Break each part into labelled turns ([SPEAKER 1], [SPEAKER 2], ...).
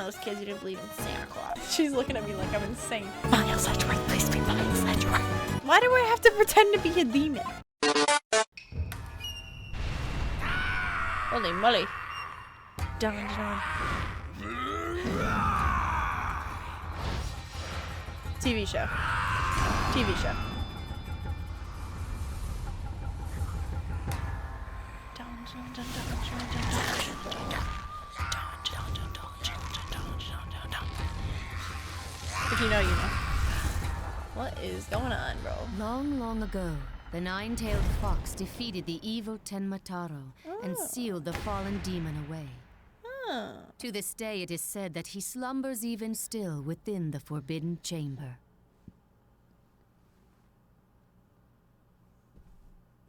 [SPEAKER 1] of those kids who didn't believe in Santa Claus. She's looking at me like I'm insane. Miles Edgeworth, please be Miles Edgeworth. Why do I have to pretend to be a demon? Holy moly. Dun, dun. TV show. TV show. If you know, you know. What is going on, bro?
[SPEAKER 2] Long, long ago, the nine-tailed fox defeated the evil Tenmataro and sealed the fallen demon away. To this day, it is said that he slumbers even still within the forbidden chamber.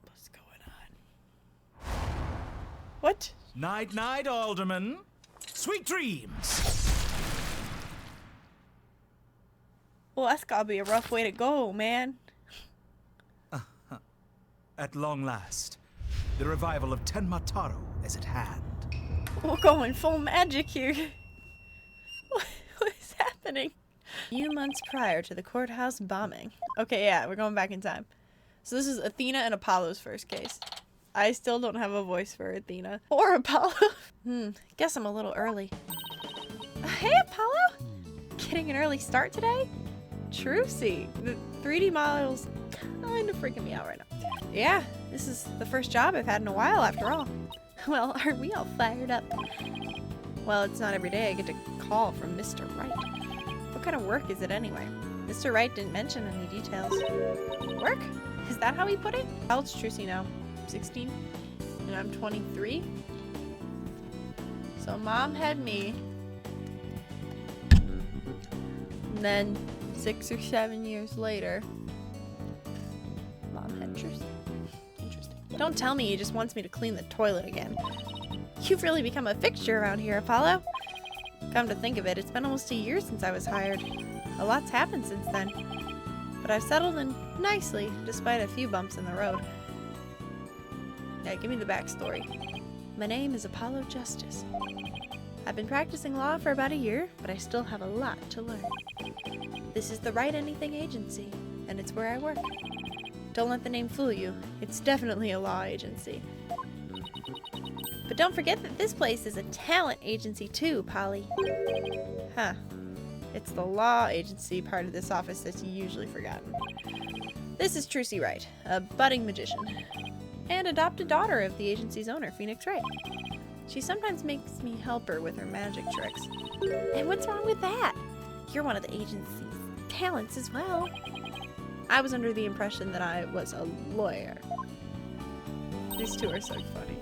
[SPEAKER 1] What's going on? What?
[SPEAKER 3] Night, night, Alderman. Sweet dreams.
[SPEAKER 1] Well, that's gotta be a rough way to go, man.
[SPEAKER 3] At long last, the revival of Tenmataro is at hand.
[SPEAKER 1] We're going full magic here. What is happening? A few months prior to the courthouse bombing. Okay, yeah, we're going back in time. So this is Athena and Apollo's first case. I still don't have a voice for Athena. Or Apollo. Guess I'm a little early. Hey, Apollo! Getting an early start today? Trucy. The 3D model's kind of freaking me out right now. Yeah, this is the first job I've had in a while after all. Well, aren't we all fired up? Well, it's not every day I get a call from Mr. Wright. What kind of work is it anyway? Mr. Wright didn't mention any details. Work? Is that how he put it? How old's Trucy now? 16? And I'm 23? So Mom had me. And then 6 or 7 years later, Mom had Trucy. Interesting. Don't tell me he just wants me to clean the toilet again. You've really become a fixture around here, Apollo. Come to think of it, it's been almost a year since I was hired. A lot's happened since then. But I've settled in nicely, despite a few bumps in the road. Yeah, give me the backstory. My name is Apollo Justice. I've been practicing law for about a year, but I still have a lot to learn. This is the Write Anything Agency, and it's where I work. Don't let the name fool you. It's definitely a law agency. But don't forget that this place is a talent agency too, Polly. Huh. It's the law agency part of this office that's usually forgotten. This is Trucy Wright, a budding magician, and adopted daughter of the agency's owner, Phoenix Wright. She sometimes makes me help her with her magic tricks. And what's wrong with that? You're one of the agency's talents as well. I was under the impression that I was a lawyer. These two are so funny.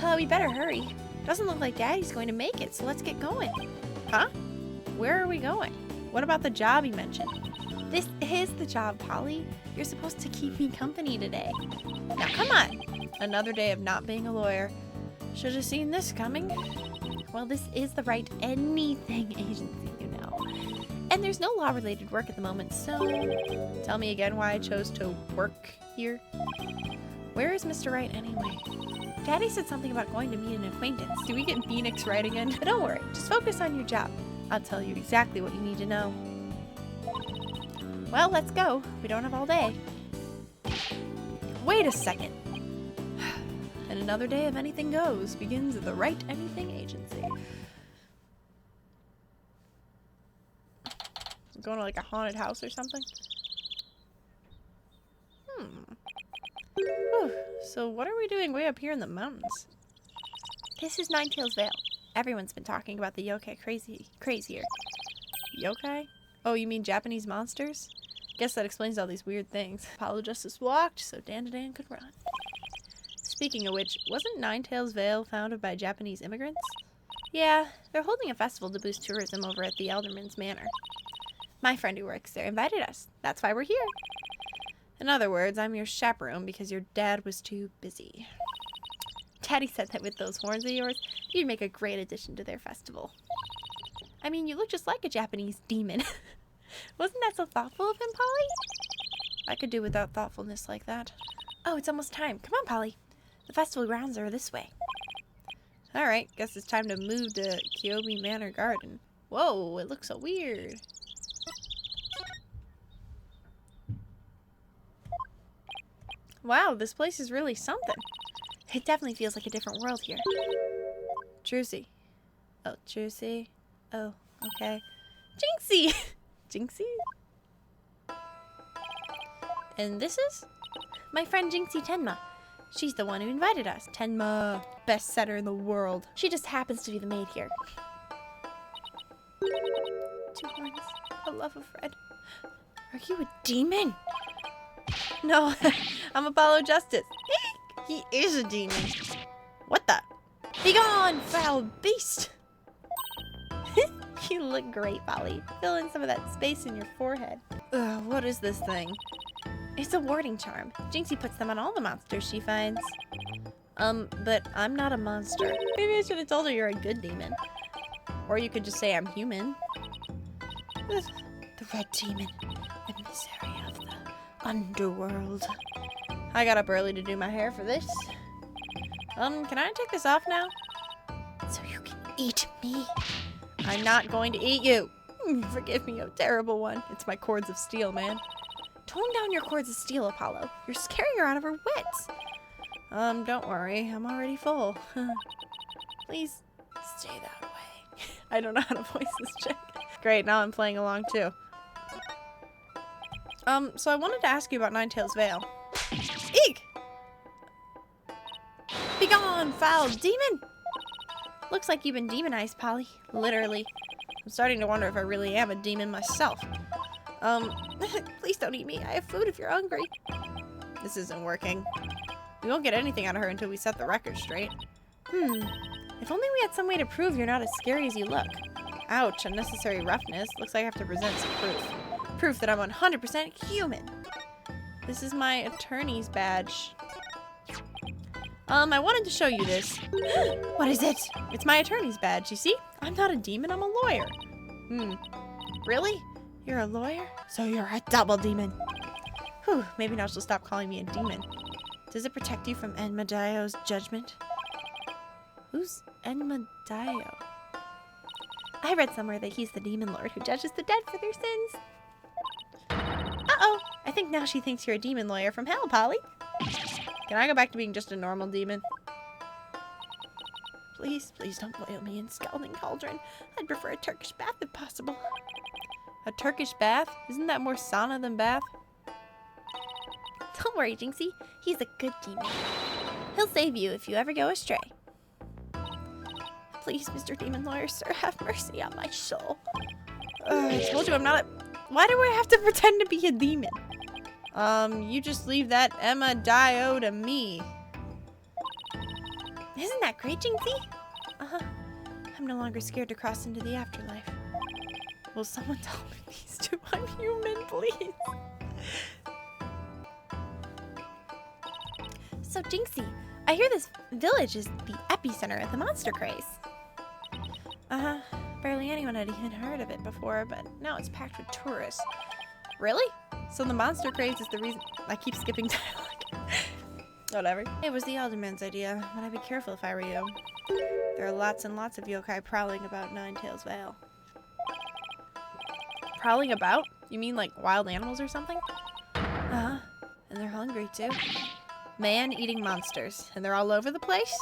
[SPEAKER 1] Oh, we better hurry. Doesn't look like Daddy's going to make it, so let's get going. Huh? Where are we going? What about the job you mentioned? This is the job, Polly. You're supposed to keep me company today. Now, come on. Another day of not being a lawyer. Should have seen this coming. Well, this is the Write Anything Agency, you know. And there's no law-related work at the moment, so tell me again why I chose to work here. Where is Mr. Wright anyway? Daddy said something about going to meet an acquaintance. Do we get Phoenix Wright again? But don't worry, just focus on your job. I'll tell you exactly what you need to know. Well, let's go. We don't have all day. Wait a second. And another day of anything goes begins at the Write Anything Agency. Going to like a haunted house or something? Whew. So what are we doing way up here in the mountains? This is Ninetails Vale. Everyone's been talking about the yokai crazier. Yokai? Oh, you mean Japanese monsters? Guess that explains all these weird things. Apollo Justice walked so Dan could run. Speaking of which, wasn't Ninetails Vale founded by Japanese immigrants? Yeah, they're holding a festival to boost tourism over at the Elderman's Manor. My friend who works there invited us. That's why we're here. In other words, I'm your chaperone because your dad was too busy. Daddy said that with those horns of yours, you'd make a great addition to their festival. I mean, you look just like a Japanese demon. Wasn't that so thoughtful of him, Polly? I could do without thoughtfulness like that. Oh, it's almost time. Come on, Polly. The festival grounds are this way. Alright, guess it's time to move to Kyobi Manor Garden. Whoa, it looks so weird. Wow, this place is really something. It definitely feels like a different world here. Druzy. Oh, Druzy. Oh, okay. Jinxie! Jinxie? And this is? My friend Jinxie Tenma. She's the one who invited us. Tenma, best setter in the world. She just happens to be the maid here. 2 horns, a love of red. Are you a demon? No, I'm Apollo Justice. He is a demon. What the? Begone, foul beast! You look great, Polly. Fill in some of that space in your forehead. Ugh, what is this thing? It's a warding charm. Jinxie puts them on all the monsters she finds. But I'm not a monster. Maybe I should have told her you're a good demon. Or you could just say I'm human. Ugh, the red demon. The misery of the underworld. I got up early to do my hair for this. Can I take this off now? So you can eat me. I'm not going to eat you. Forgive me, you terrible one. It's my cords of steel, man. Tone down your cords of steel, Apollo. You're scaring her out of her wits. Don't worry. I'm already full. Please stay that way. I don't know how to voice this chick. Great, now I'm playing along too. So I wanted to ask you about Ninetails Vale. Eek! Begone, foul demon! Looks like you've been demonized, Polly. Literally. I'm starting to wonder if I really am a demon myself. Please don't eat me. I have food if you're hungry. This isn't working. We won't get anything out of her until we set the record straight. If only we had some way to prove you're not as scary as you look. Ouch, unnecessary roughness. Looks like I have to present some proof. Proof that I'm 100% human. This is my attorney's badge. I wanted to show you this. What is it? It's my attorney's badge, you see? I'm not a demon, I'm a lawyer. Really? You're a lawyer? So you're a double demon. Whew, maybe now she'll stop calling me a demon. Does it protect you from Enmadaio's judgment? Who's Enmadaio? I read somewhere that he's the demon lord who judges the dead for their sins. Uh-oh, I think now she thinks you're a demon lawyer from hell, Polly. Can I go back to being just a normal demon? Please, please don't boil me in scalding cauldron. I'd prefer a Turkish bath if possible. A Turkish bath? Isn't that more sauna than bath? Don't worry, Jinxie. He's a good demon. He'll save you if you ever go astray. Please, Mr. Demon Lawyer, sir, have mercy on my soul. I told you I'm not a... Why do I have to pretend to be a demon? You just leave that Enmadaio to me. Isn't that great, Jinxie? Uh-huh. I'm no longer scared to cross into the afterlife. Will someone tell me these two I'm human, please? So, Jinxie, I hear this village is the epicenter of the monster craze. Uh-huh. Barely anyone had even heard of it before, but now it's packed with tourists. Really? So the monster craze is the reason... I keep skipping dialogue. Whatever. It was the Alderman's idea, but I'd be careful if I were you. There are lots and lots of yokai prowling about Ninetails Vale. Prowling about? You mean like wild animals or something? Uh-huh. And they're hungry too. Man-eating monsters. And they're all over the place?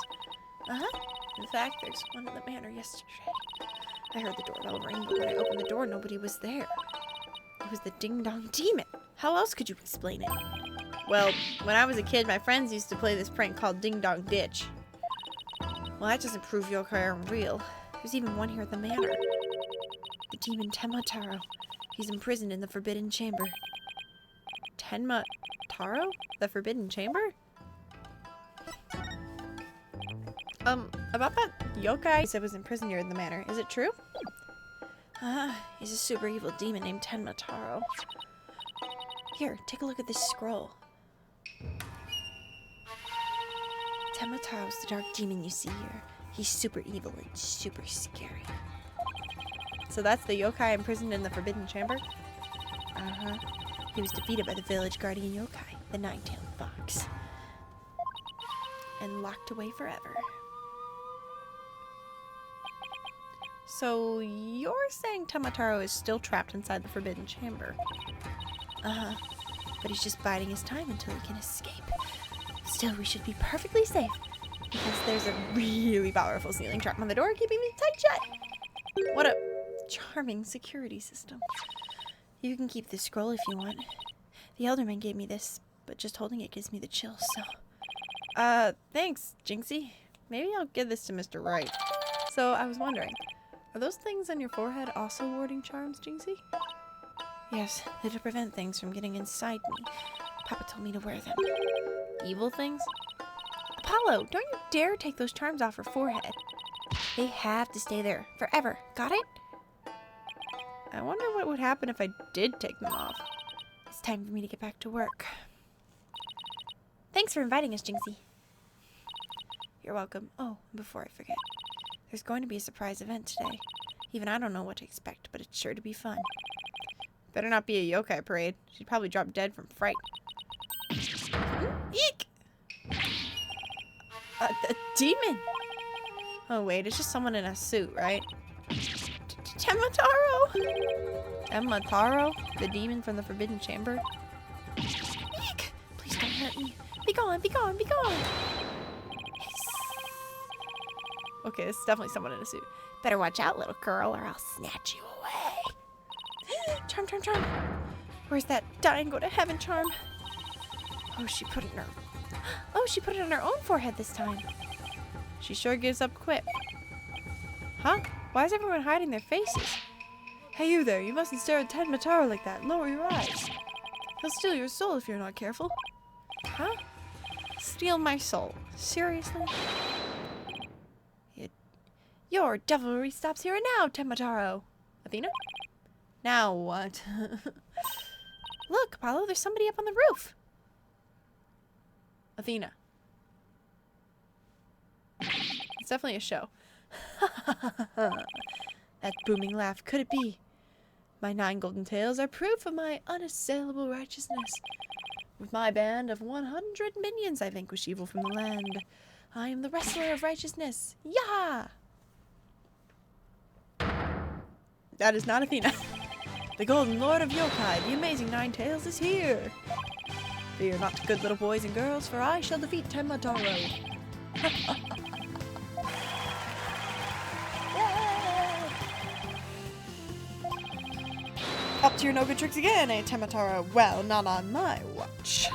[SPEAKER 1] Uh-huh. In fact, there's one in the manor yesterday. I heard the doorbell ring, but when I opened the door, nobody was there. It was the Ding-Dong Demon. How else could you explain it? Well, when I was a kid, my friends used to play this prank called Ding-Dong Ditch. Well, that doesn't prove yokai are real. There's even one here at the manor. The demon Tenma. He's imprisoned in the Forbidden Chamber. Tenma Taro? The Forbidden Chamber? About that yokai said was imprisoned here in the manor. Is it true? He's a super evil demon named Tenma. Here, take a look at this scroll. Tenma is the dark demon you see here. He's super evil and super scary. So that's the yokai imprisoned in the Forbidden Chamber? Uh-huh. He was defeated by the village guardian yokai, the Nine-Tailed Fox. And locked away forever. So you're saying Tamataro is still trapped inside the Forbidden Chamber? Uh-huh. But he's just biding his time until he can escape. Still, we should be perfectly safe. Because there's a really powerful ceiling trap on the door keeping me tight shut. What a charming security system. You can keep this scroll if you want. The Elderman gave me this, but just holding it gives me the chills, so... thanks, Jinxie. Maybe I'll give this to Mr. Wright. So, I was wondering, are those things on your forehead also warding charms, Jinxie? Yes, they're to prevent things from getting inside me. Papa told me to wear them. Evil things? Apollo, don't you dare take those charms off her forehead. They have to stay there forever. Got it? I wonder what would happen if I did take them off. It's time for me to get back to work. Thanks for inviting us, Jinxie. You're welcome. Oh, and before I forget, there's going to be a surprise event today. Even I don't know what to expect, but it's sure to be fun. Better not be a yokai parade. She'd probably drop dead from fright. Eek! A demon! Oh wait, it's just someone in a suit, right? Temataro! Temataro? The demon from the Forbidden Chamber? Eek! Please don't hurt me. Be gone, be gone, be gone! Okay, this is definitely someone in a suit. Better watch out, little girl, or I'll snatch you away. Charm, charm, charm. Where's that dying go to heaven charm? Oh, she put it in her... Oh, she put it on her own forehead this time. She sure gives up quick. Huh? Why is everyone hiding their faces? Hey, you there. You mustn't stare at Temataro like that. Lower your eyes. He'll steal your soul if you're not careful. Huh? Steal my soul? Seriously? Your devilry stops here and now, Temataro. Athena? Now what? Look, Apollo, there's somebody up on the roof. Athena. It's definitely a show. That booming laugh, could it be? My 9 golden tails are proof of my unassailable righteousness. With my band of 100 minions, I vanquish evil from the land. I am the wrestler of righteousness. Yah! That is not Athena. The golden lord of yokai, the amazing 9 tails, is here. Fear not, good little boys and girls, for I shall defeat Temataro. Up to your no-good tricks again, eh, Temataro? Well, not on my watch.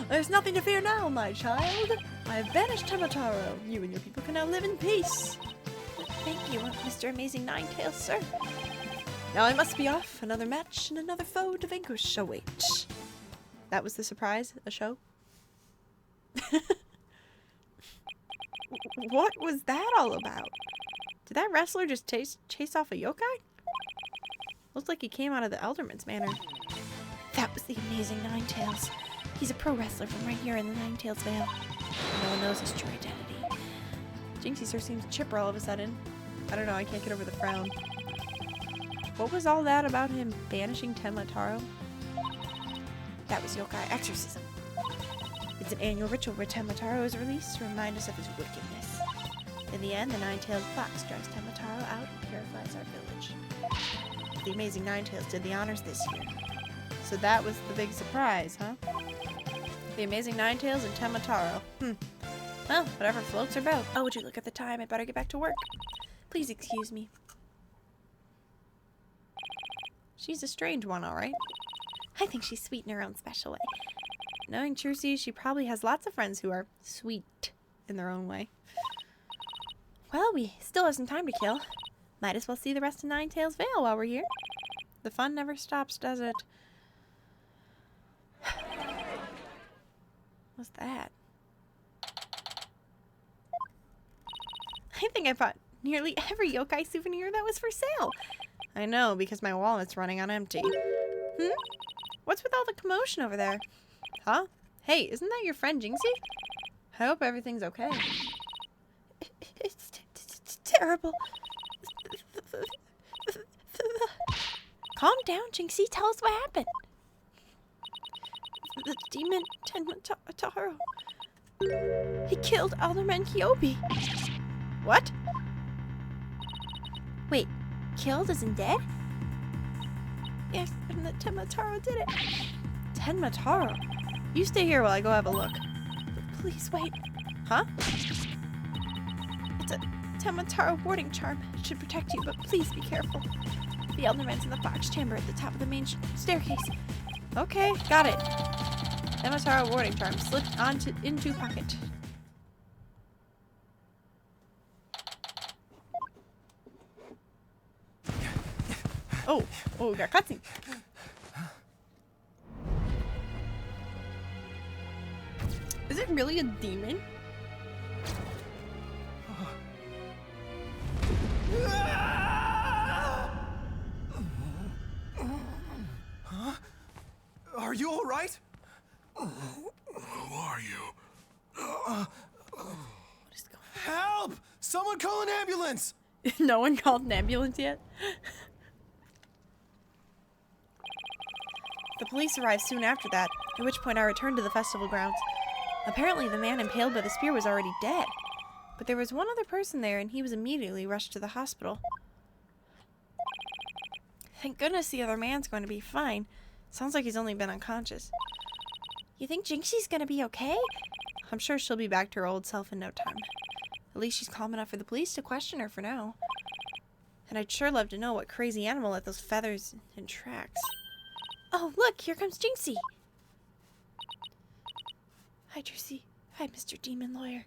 [SPEAKER 1] There's nothing to fear now, my child. I have banished Temataro. You and your people can now live in peace. Thank you, Mr. Amazing 9 Tails, sir. Now I must be off. Another match and another foe to vanquish await. That was the surprise? A show? What was that all about? Did that wrestler just chase off a yokai? Looks like he came out of the Elderman's manor. That was the Amazing 9 Tails. He's a pro wrestler from right here in the 9 Tails Vale. No one knows his true identity. Jinxie sure seems chipper all of a sudden. I don't know, I can't get over the frown. What was all that about him banishing Temataro? That was yokai exorcism. It's an annual ritual where Temataro is released to remind us of his wickedness. In the end, the 9-tailed fox drives Temataro out and purifies our village. The Amazing 9 Tails did the honors this year. So that was the big surprise, huh? The Amazing 9 Tails and Temataro. Well, whatever floats her boat. Oh, would you look at the time? I'd better get back to work. Please excuse me. She's a strange one, all right. I think she's sweet in her own special way. Knowing Trucy, she probably has lots of friends who are sweet in their own way. Well, we still have some time to kill. Might as well see the rest of 9 Tails Vale while we're here. The fun never stops, does it? What's that? I think I bought nearly every yokai souvenir that was for sale. I know, because my wallet's running on empty. What's with all the commotion over there? Huh? Hey, isn't that your friend Jinxie? I hope everything's okay. It's terrible. Calm down, Jinxie. Tell us what happened. The demon Tenmataro. He killed Alderman Kyobi. What? Wait, killed as in dead? Yes, and the Tenmataro did it. Tenmataro? You stay here while I go have a look. Please wait. Huh? It's a Tenmataro warding charm. It should protect you, but please be careful. The Elderman's in the box chamber at the top of the main staircase. Okay, got it. Tenmataro warding charm slipped into pocket. Oh, we got cutscene. Is it really a demon?
[SPEAKER 3] Huh? Are you all right?
[SPEAKER 4] Who are you?
[SPEAKER 1] What is going
[SPEAKER 3] Help! Someone call an ambulance!
[SPEAKER 1] on? No one called an ambulance yet? The police arrived soon after that, at which point I returned to the festival grounds. Apparently the man impaled by the spear was already dead, but there was one other person there and he was immediately rushed to the hospital. Thank goodness the other man's going to be fine. Sounds like he's only been unconscious. You think Jinxie's gonna be okay? I'm sure she'll be back to her old self in no time. At least she's calm enough for the police to question her for now. And I'd sure love to know what crazy animal let those feathers in tracks. Oh, look, here comes Jinxie. Hi, Drusy. Hi, Mr. Demon Lawyer.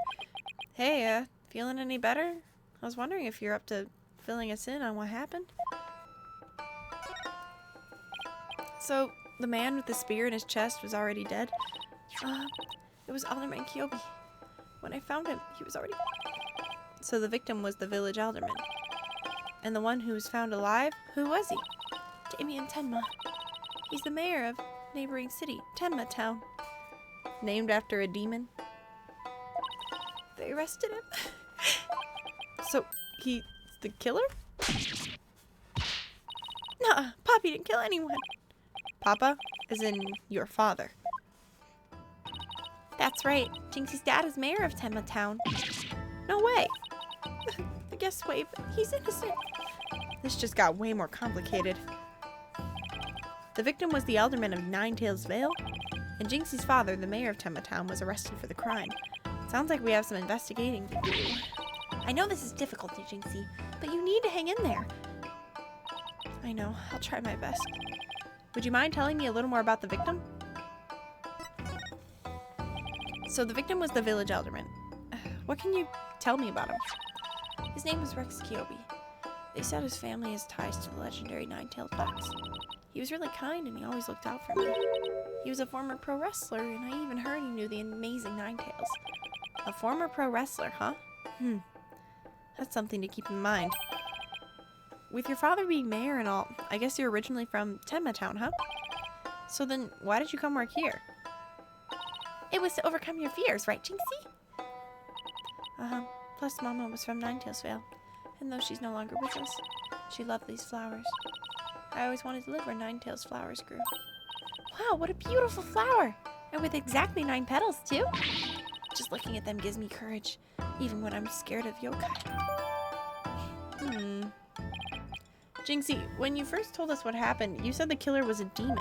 [SPEAKER 1] Hey, feeling any better? I was wondering if you're up to filling us in on what happened. So, the man with the spear in his chest was already dead? It was Alderman Kyobi. When I found him, he was already... So the victim was the village alderman. And the one who was found alive? Who was he? Damien Tenma. He's the mayor of neighboring city, Tenma Town. Named after a demon. They arrested him. So, he's the killer? Nuh-uh, Poppy didn't kill anyone. Papa? As in, your father. That's right. Jinxie's dad is mayor of Tenma Town. No way. I guess wait, but he's innocent. This just got way more complicated. The victim was the alderman of Ninetails Vale, and Jinxie's father, the mayor of Tenma Town, was arrested for the crime. Sounds like we have some investigating to do. I know this is difficult, Jinxie, but you need to hang in there. I know. I'll try my best. Would you mind telling me a little more about the victim? So the victim was the village alderman. What can you tell me about him? His name was Rex Kyobi. They said his family has ties to the legendary Nine-Tailed Fox. He was really kind and he always looked out for me. He was a former pro wrestler and I even heard he knew the amazing Ninetales. A former pro wrestler, huh? That's something to keep in mind. With your father being mayor and all, I guess you're originally from Tenma Town, huh? So then, why did you come work here? It was to overcome your fears, right, Jinxie? Plus Mama was from Ninetails Vale, and though she's no longer with us, she loved these flowers. I always wanted to live where Ninetails flowers grew. Wow, what a beautiful flower! And with exactly 9 petals, too? Just looking at them gives me courage, even when I'm scared of yokai. Jinxie, when you first told us what happened, you said the killer was a demon.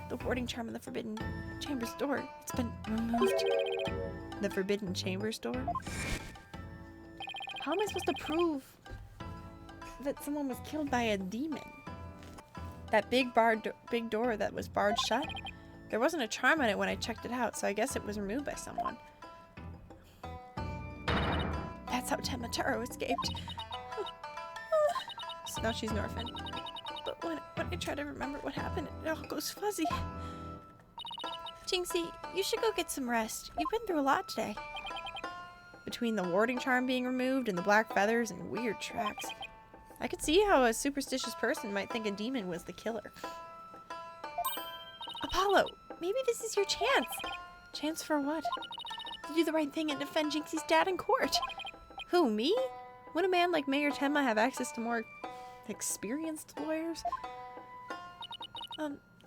[SPEAKER 1] The warding charm in the Forbidden Chamber's door. It's been removed. The Forbidden Chamber's door? How am I supposed to prove that someone was killed by a demon? That big door that was barred shut? There wasn't a charm on it when I checked it out, so I guess it was removed by someone. That's how Tenmataro escaped. So now she's an orphan. But when I try to remember what happened, it all goes fuzzy. Jinxie, you should go get some rest. You've been through a lot today. Between the warding charm being removed and the black feathers and weird tracks, I could see how a superstitious person might think a demon was the killer. Apollo, maybe this is your chance. Chance for what? To do the right thing and defend Jinxie's dad in court. Who, me? Would a man like Mayor Tenma have access to more experienced lawyers?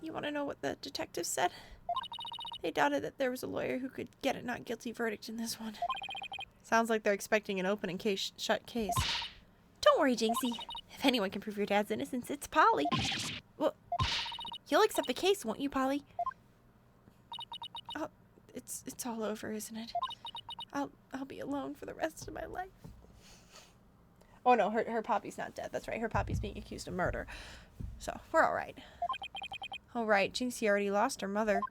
[SPEAKER 1] You want to know what the detective said? They doubted that there was a lawyer who could get a not guilty verdict in this one. Sounds like they're expecting an open and shut case. Don't worry, Jinxie. If anyone can prove your dad's innocence, it's Polly. Well, you'll accept the case, won't you, Polly? Oh, it's all over, isn't it? I'll be alone for the rest of my life. Oh no, her Poppy's not dead. That's right. Her Poppy's being accused of murder. So, we're alright. Alright, Jinxie already lost her mother.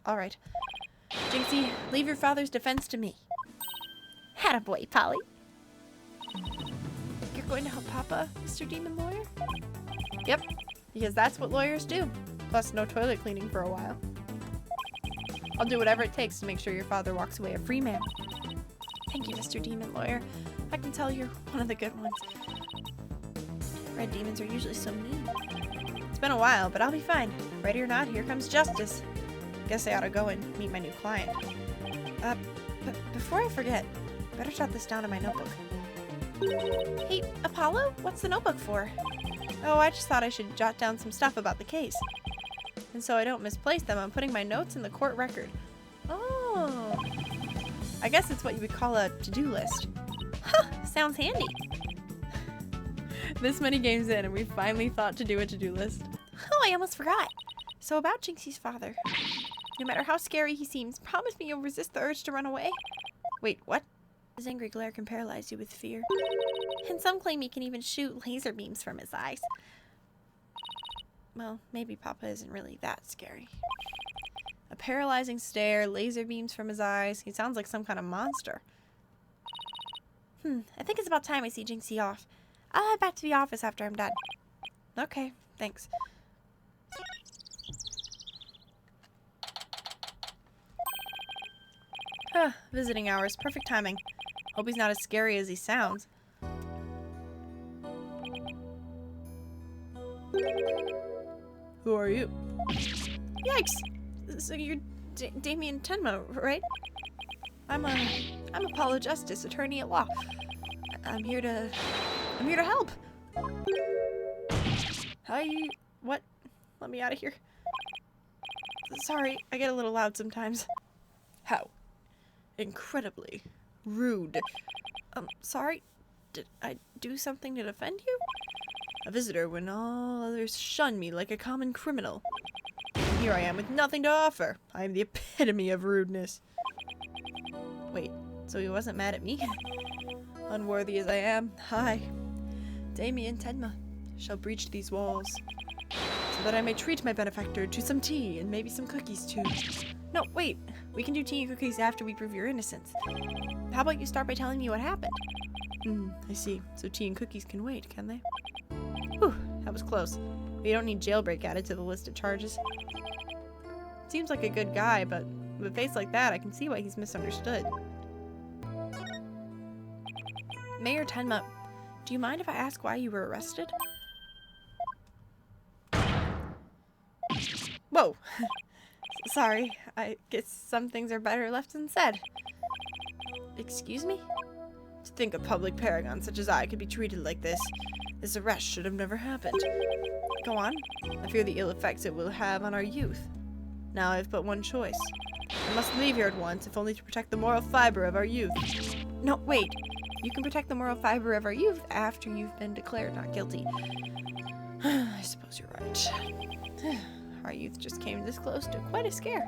[SPEAKER 1] Alright. Jinxie, leave your father's defense to me. Attaboy, Polly. You're going to help Papa, Mr. Demon Lawyer? Yep, because that's what lawyers do. Plus, no toilet cleaning for a while. I'll do whatever it takes to make sure your father walks away a free man. Thank you, Mr. Demon Lawyer. I can tell you're one of the good ones. Red demons are usually so mean. It's been a while, but I'll be fine. Ready or not, here comes justice. Guess I ought to go and meet my new client. But before I forget, better jot this down in my notebook. Hey, Apollo, what's the notebook for? Oh, I just thought I should jot down some stuff about the case. And so I don't misplace them, I'm putting my notes in the court record. Oh. I guess it's what you would call a to-do list. Huh, sounds handy. This many games in, and we finally thought to do a to-do list. Oh, I almost forgot. So about Jinxie's father. No matter how scary he seems, promise me you'll resist the urge to run away. Wait, what? His angry glare can paralyze you with fear. And some claim he can even shoot laser beams from his eyes. Well, maybe Papa isn't really that scary. A paralyzing stare, laser beams from his eyes. He sounds like some kind of monster. I think it's about time I see Jinxie off. I'll head back to the office after I'm done. Okay, thanks. Visiting hours. Perfect timing. Hope he's not as scary as he sounds. Who are you? Yikes! So you're Damien Tenma, right? I'm Apollo Justice, attorney at law. I'm here to help. Hi. What? Let me out of here. Sorry, I get a little loud sometimes. How? Incredibly rude. Sorry? Did I do something to defend you? A visitor when all others shun me like a common criminal. And here I am with nothing to offer. I am the epitome of rudeness. Wait, so he wasn't mad at me? Unworthy as I am, I, Damien Tenma, shall breach these walls, so that I may treat my benefactor to some tea and maybe some cookies too. No, wait. We can do tea and cookies after we prove your innocence. How about you start by telling me what happened? I see. So tea and cookies can wait, can they? Whew, that was close. We don't need jailbreak added to the list of charges. Seems like a good guy, but with a face like that, I can see why he's misunderstood. Mayor Tenma, do you mind if I ask why you were arrested? Whoa! Sorry, I guess some things are better left unsaid. Excuse me? To think a public paragon such as I could be treated like this. This arrest should have never happened. Go on. I fear the ill effects it will have on our youth. Now I have but one choice. I must leave here at once, if only to protect the moral fiber of our youth. No, wait. You can protect the moral fiber of our youth after you've been declared not guilty. I suppose you're right. Our youth just came this close to quite a scare.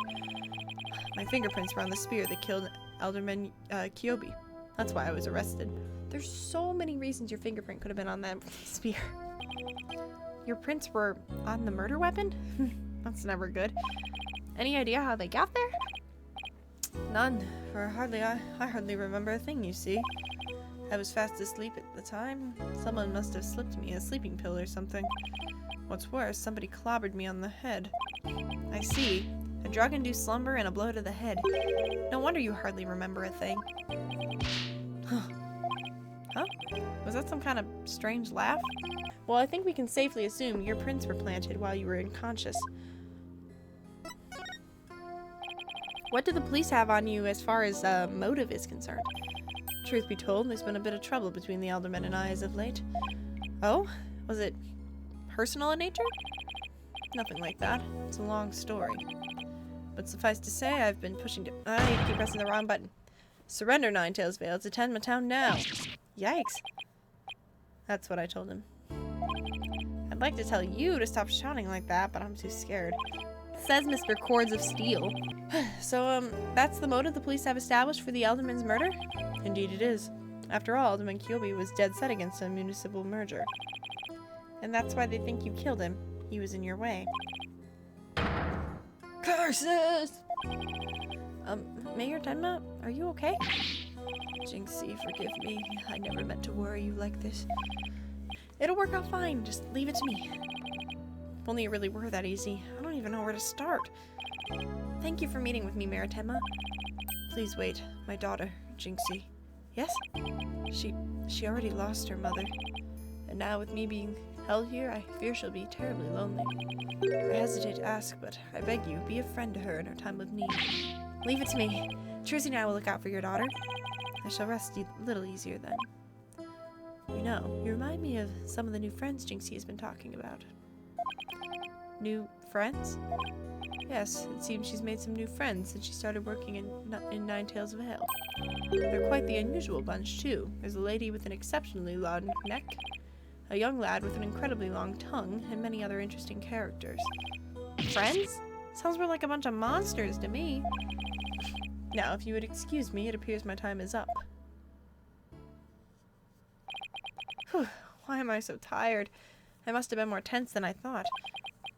[SPEAKER 1] My fingerprints were on the spear that killed Alderman Kyobi. That's why I was arrested. There's so many reasons your fingerprint could have been on that spear. Your prints were on the murder weapon? That's never good. Any idea how they got there? None, for I hardly remember a thing, you see. I was fast asleep at the time. Someone must have slipped me a sleeping pill or something. What's worse, somebody clobbered me on the head. I see. A drug-induced slumber and a blow to the head. No wonder you hardly remember a thing. Huh? Was that some kind of strange laugh? Well, I think we can safely assume your prints were planted while you were unconscious. What do the police have on you as far as motive is concerned? Truth be told, there's been a bit of trouble between the aldermen and I as of late. Oh? Was it personal in nature? nothing like that. It's a long story. But suffice to say, I've been pushing to— I keep pressing the wrong button. Surrender Ninetails Vale to Tenma Town now. Yikes. That's what I told him. I'd like to tell you to stop shouting like that, but I'm too scared. Says Mr. Cords of Steel. So, that's the motive the police have established for the Elderman's murder? Indeed it is. After all, Alderman Kyobi was dead set against a municipal merger. And that's why they think you killed him. He was in your way. Curses! Mayor Tenma, are you okay? Jinxie, forgive me. I never meant to worry you like this. It'll work out fine. Just leave it to me. If only it really were that easy. I don't even know where to start. Thank you for meeting with me, Mayor Tenma. Please wait. My daughter, Jinxie. Yes? She already lost her mother. And now with me being held here, I fear she'll be terribly lonely. I hesitate to ask, but I beg you, be a friend to her in her time of need. Leave it to me. Trucy and I will look out for your daughter. I shall rest a little easier then. You know, you remind me of some of the new friends Jinxie has been talking about. New friends? Yes, it seems she's made some new friends since she started working in Ninetails Vale. They're quite the unusual bunch, too. There's a lady with an exceptionally long neck, a young lad with an incredibly long tongue, and many other interesting characters. Friends? Sounds more like a bunch of monsters to me. Now, if you would excuse me, it appears my time is up. Whew, why am I so tired? I must have been more tense than I thought.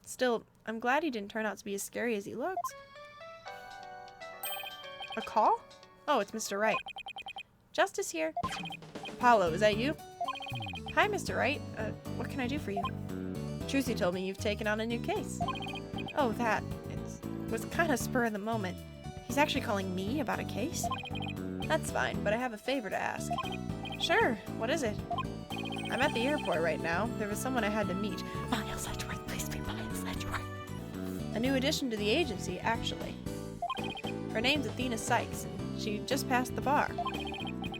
[SPEAKER 1] Still, I'm glad he didn't turn out to be as scary as he looks. A call? Oh, it's Mr. Wright. Justice here. Apollo, is that you? Hi, Mr. Wright. What can I do for you? Trucy told me you've taken on a new case. Oh, that. It was kind of spur of the moment. He's actually calling me about a case? That's fine, but I have a favor to ask. Sure, what is it? I'm at the airport right now. There was someone I had to meet. Miles Edgeworth, please be Miles Edgeworth. A new addition to the agency, actually. Her name's Athena Sykes, and she just passed the bar.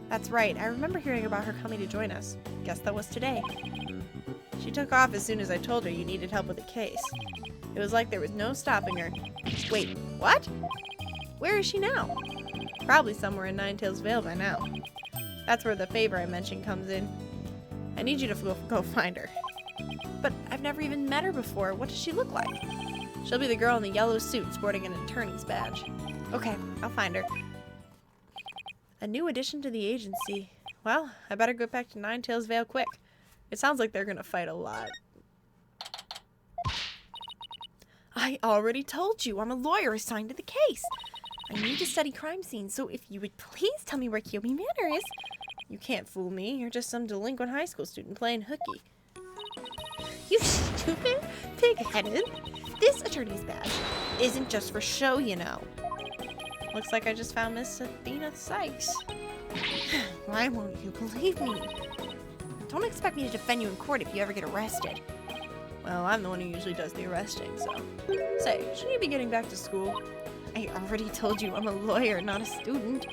[SPEAKER 1] That's right, I remember hearing about her coming to join us. Guess that was today. She took off as soon as I told her you needed help with a case. It was like there was no stopping her. Wait, what? Where is she now? Probably somewhere in Ninetails Vale by now. That's where the favor I mentioned comes in. I need you to go find her. But I've never even met her before. What does she look like? She'll be the girl in the yellow suit sporting an attorney's badge. Okay, I'll find her. A new addition to the agency. Well, I better go back to Ninetails Vale quick. It sounds like they're gonna fight a lot. I already told you I'm a lawyer assigned to the case. I need to study crime scenes, so if you would please tell me where Kyobi Manor is. You can't fool me. You're just some delinquent high school student playing hooky. You stupid, pig-headed. This attorney's badge isn't just for show, you know. Looks like I just found Miss Athena Sykes. Why won't you believe me? Don't expect me to defend you in court if you ever get arrested. Well, I'm the one who usually does the arresting, so. Say, shouldn't you be getting back to school? I already told you I'm a lawyer, not a student.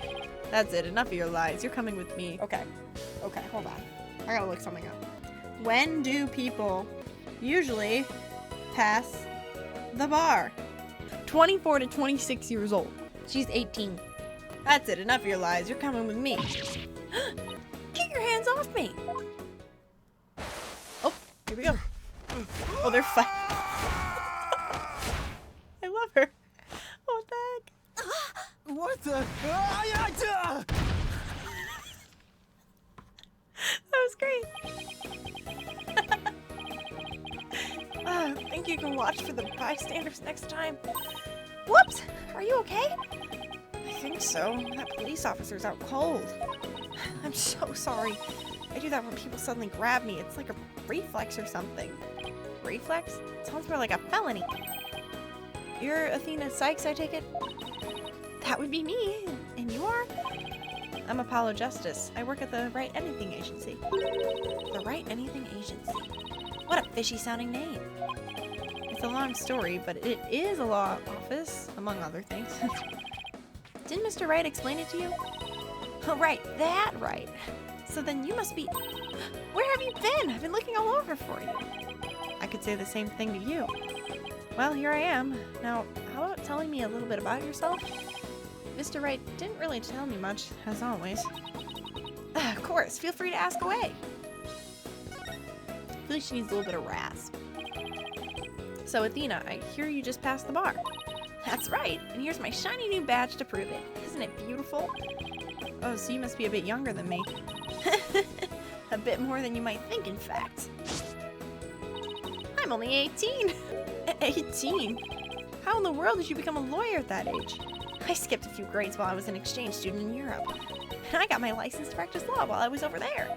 [SPEAKER 1] That's it, enough of your lies. You're coming with me. Okay, hold on. I gotta look something up. When do people usually pass the bar? 24 to 26 years old. She's 18. That's it, enough of your lies. You're coming with me. Get your hands off me! Oh, here we go. Oh, they're fighting. I love her. Oh, what the heck?
[SPEAKER 3] What the?
[SPEAKER 1] That was great. I think you can watch for the bystanders next time. Whoops! Are you okay? I think so. That police officer's out cold. I'm so sorry. I do that when people suddenly grab me. It's like a reflex or something. Reflex? Sounds more like a felony. You're Athena Sykes, I take it? That would be me. And you are? I'm Apollo Justice. I work at the Write Anything Agency. The Write Anything Agency. What a fishy sounding name. It's a long story, but it is a law office, among other things. Didn't Mr. Wright explain it to you? Oh, right, that right. So then you must be... Where have you been? I've been looking all over for you. I could say the same thing to you. Well, here I am. Now, how about telling me a little bit about yourself? Mr. Wright didn't really tell me much, as always. Of course, feel free to ask away. I feel like she needs a little bit of rasp. So, Athena, I hear you just passed the bar. That's right, and here's my shiny new badge to prove it. Isn't it beautiful? Oh, so you must be a bit younger than me. A bit more than you might think, in fact. I'm only 18. 18? How in the world did you become a lawyer at that age? I skipped a few grades while I was an exchange student in Europe. And I got my license to practice law while I was over there.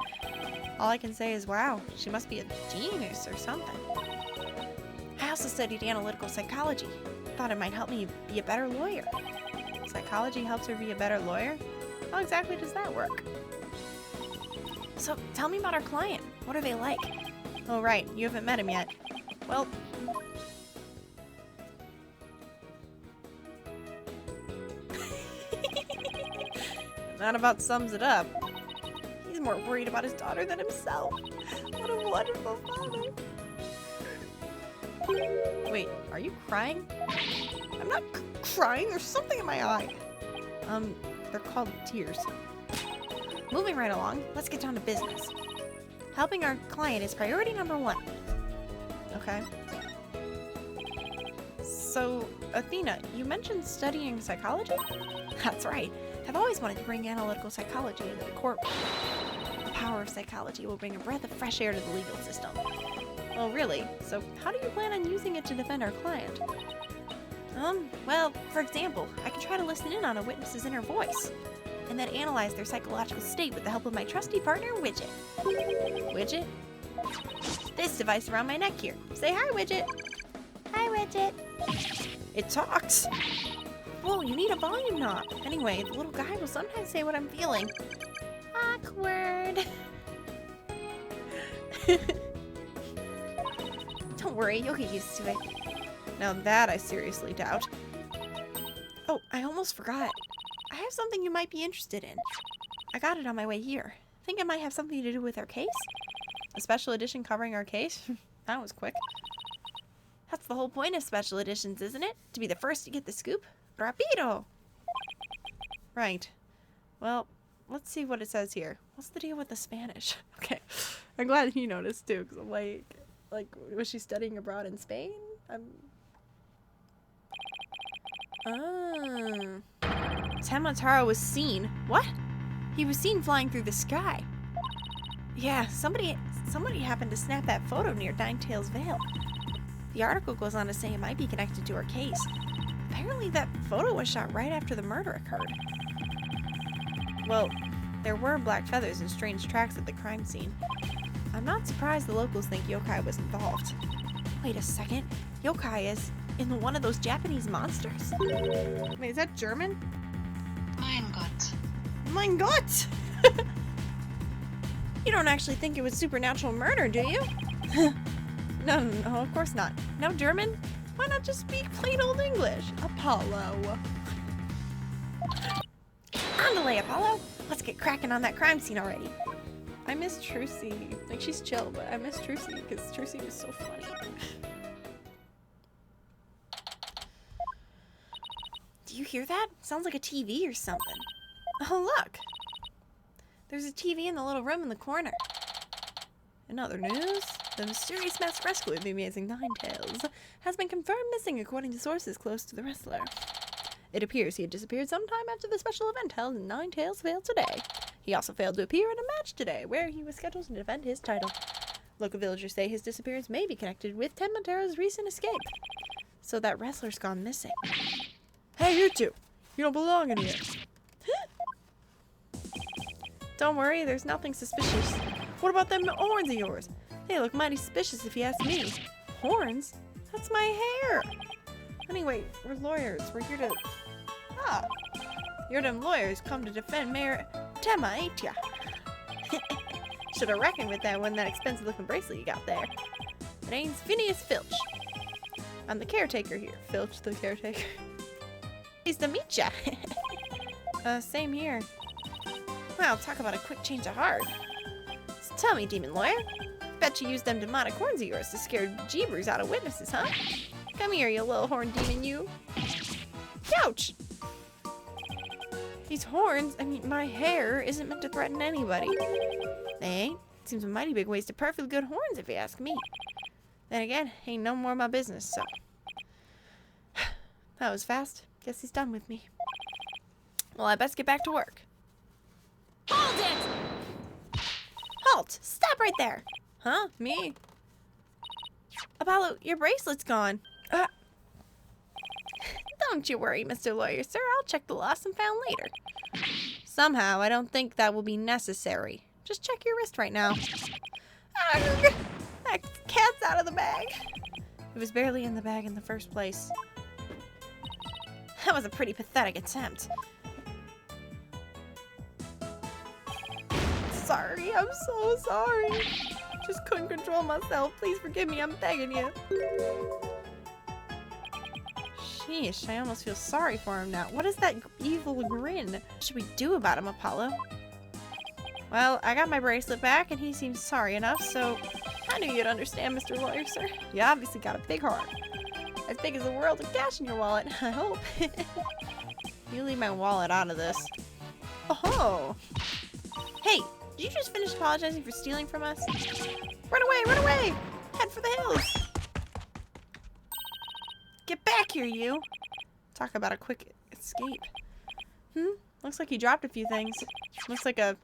[SPEAKER 1] All I can say is, wow, she must be a genius or something. I also studied analytical psychology. Thought it might help me be a better lawyer. Psychology helps her be a better lawyer? How exactly does that work? So, tell me about our client. What are they like? Oh, right, you haven't met him yet. Well... That about sums it up. He's more worried about his daughter than himself. What a wonderful father. Wait, are you crying? I'm not crying. There's something in my eye. They're called tears. Moving right along, let's get down to business. Helping our client is priority number 1. Okay. So, Athena, you mentioned studying psychology? That's right. I've always wanted to bring analytical psychology into the courtroom. The power of psychology will bring a breath of fresh air to the legal system. Oh, really? So, how do you plan on using it to defend our client? Well, for example, I can try to listen in on a witness's inner voice, and then analyze their psychological state with the help of my trusty partner, Widget. Widget? This device around my neck here. Say hi, Widget. Hi, Widget. It talks. Whoa, you need a volume knob. Anyway, the little guy will sometimes say what I'm feeling. Awkward. Don't worry, you'll get used to it. Now that I seriously doubt. Oh, I almost forgot. I have something you might be interested in. I got it on my way here. Think it might have something to do with our case? A special edition covering our case? That was quick. That's the whole point of special editions, isn't it? To be the first to get the scoop? Rapido! Right. Well, let's see what it says here. What's the deal with the Spanish? Okay. I'm glad you noticed too, because I'm like, was she studying abroad in Spain? Temotaro was seen. What? He was seen flying through the sky. Yeah, somebody happened to snap that photo near Ninetail's Vale. The article goes on to say it might be connected to our case. Apparently that photo was shot right after the murder occurred. Well, there were black feathers and strange tracks at the crime scene. I'm not surprised the locals think yokai was involved. Wait a second, yokai is in one of those Japanese monsters? Wait, is that German?
[SPEAKER 5] Mein Gott.
[SPEAKER 1] Mein Gott! You don't actually think it was supernatural murder, do you? No, of course not. No German? Why not just speak plain old English? Apollo. Andale, Apollo! Let's get cracking on that crime scene already. I miss Trucy. Like, she's chill, but I miss Trucy because Trucy was so funny. Do you hear that? Sounds like a TV or something. Oh, look! There's a TV in the little room in the corner. In other news, the mysterious masked rescuer of the amazing Ninetails has been confirmed missing according to sources close to the wrestler. It appears he had disappeared sometime after the special event held in Ninetails Vale today. He also failed to appear in a match today, where he was scheduled to defend his title. Local villagers say his disappearance may be connected with Tenmataro's recent escape. So that wrestler's gone missing. Hey, you two! You don't belong in here! Don't worry, there's nothing suspicious. What about them horns of yours? They look mighty suspicious if you ask me. Horns? That's my hair! Anyway, we're lawyers. We're here to... Ah! You're them lawyers come to defend Mayor Tema, ain't ya? Should have reckoned with that expensive looking bracelet you got there. My name's Phineas Filch. I'm the caretaker here. Filch the caretaker. Pleased to meet ya. Same here. Wow, talk about a quick change of heart. So tell me, demon lawyer. Bet you used them demonic horns of yours to scare jeebers out of witnesses, huh? Come here, you little horn demon, you. Ouch! These horns, I mean, my hair isn't meant to threaten anybody. They ain't. Seems a mighty big waste of perfectly good horns, if you ask me. Then again, ain't no more my business, so. That was fast. Guess he's done with me. Well, I best get back to work.
[SPEAKER 2] Hold it!
[SPEAKER 1] Halt! Stop right there! Huh? Me? Apollo, your bracelet's gone. Don't you worry, Mr. Lawyer, sir. I'll check the lost and found later. Somehow, I don't think that will be necessary. Just check your wrist right now. Arrgh! That cat's out of the bag. It was barely in the bag in the first place. That was a pretty pathetic attempt. Sorry, I'm so sorry. Just couldn't control myself. Please forgive me, I'm begging you. Sheesh, I almost feel sorry for him now. What is that evil grin? What should we do about him, Apollo? Well, I got my bracelet back and he seems sorry enough, so I knew you'd understand, Mr. Lawyer, sir. You obviously got a big heart. As big as the world of cash in your wallet, I hope. You leave my wallet out of this. Oh! Hey, did you just finish apologizing for stealing from us? Run away, run away! Head for the hills! Get back here, you! Talk about a quick escape. Looks like he dropped a few things. Looks like a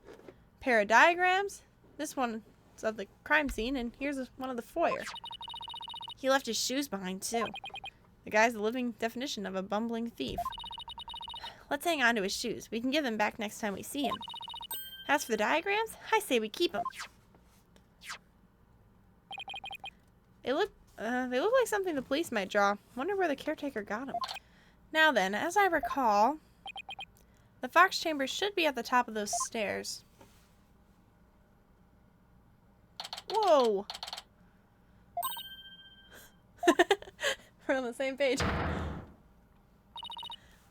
[SPEAKER 1] pair of diagrams. This one is of the crime scene, and here's one of the foyer. He left his shoes behind, too. The guy's the living definition of a bumbling thief. Let's hang on to his shoes. We can give them back next time we see him. As for the diagrams, I say we keep them. They look like something the police might draw. Wonder where the caretaker got them. Now then, as I recall, the fox chamber should be at the top of those stairs. Whoa! We're on the same page.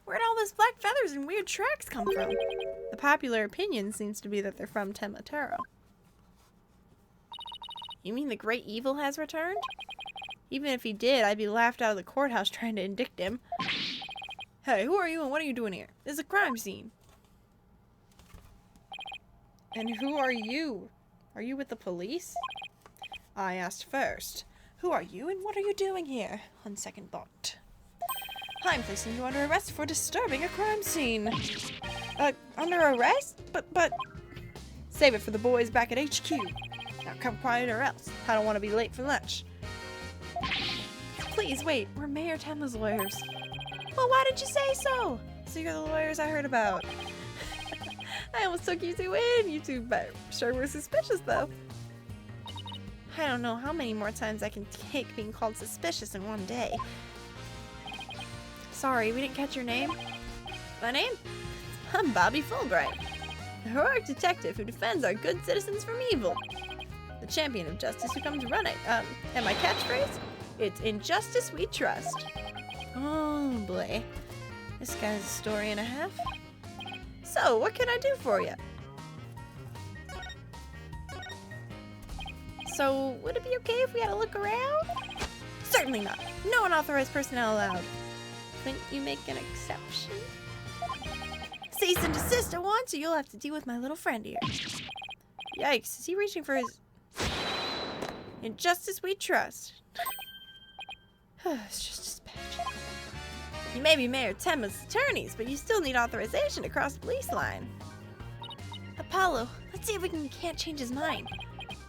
[SPEAKER 1] Where'd all those black feathers and weird tracks come from? The popular opinion seems to be that they're from Ten Mataro. You mean the great evil has returned? Even if he did, I'd be laughed out of the courthouse trying to indict him. Hey, who are you and what are you doing here? This is a crime scene. And who are you? Are you with the police? I asked first. Who are you and what are you doing here? On second thought. I'm placing you under arrest for disturbing a crime scene. Under arrest? But... Save it for the boys back at HQ. Now come quiet or else. I don't want to be late for lunch. Please wait, we're Mayor Temla's lawyers. Well, why did you say so? So you're the lawyers I heard about. I almost took you two in. You two sure were suspicious, though. I don't know how many more times I can take being called suspicious in one day. Sorry, we didn't catch your name. My name? I'm Bobby Fulbright, a heroic detective who defends our good citizens from evil. The champion of justice who comes running. And my catchphrase? It's in justice we trust. Oh boy. This guy's a story and a half. So, what can I do for you? So, would it be okay if we had a look around? Certainly not. No unauthorized personnel allowed. Couldn't you make an exception? Cease and desist at once, or you'll have to deal with my little friend here. Yikes, is he reaching for his... In justice we trust. It's just as bad. You may be Mayor Temma's attorneys, but you still need authorization to cross the police line. Apollo, let's see if we can't change his mind.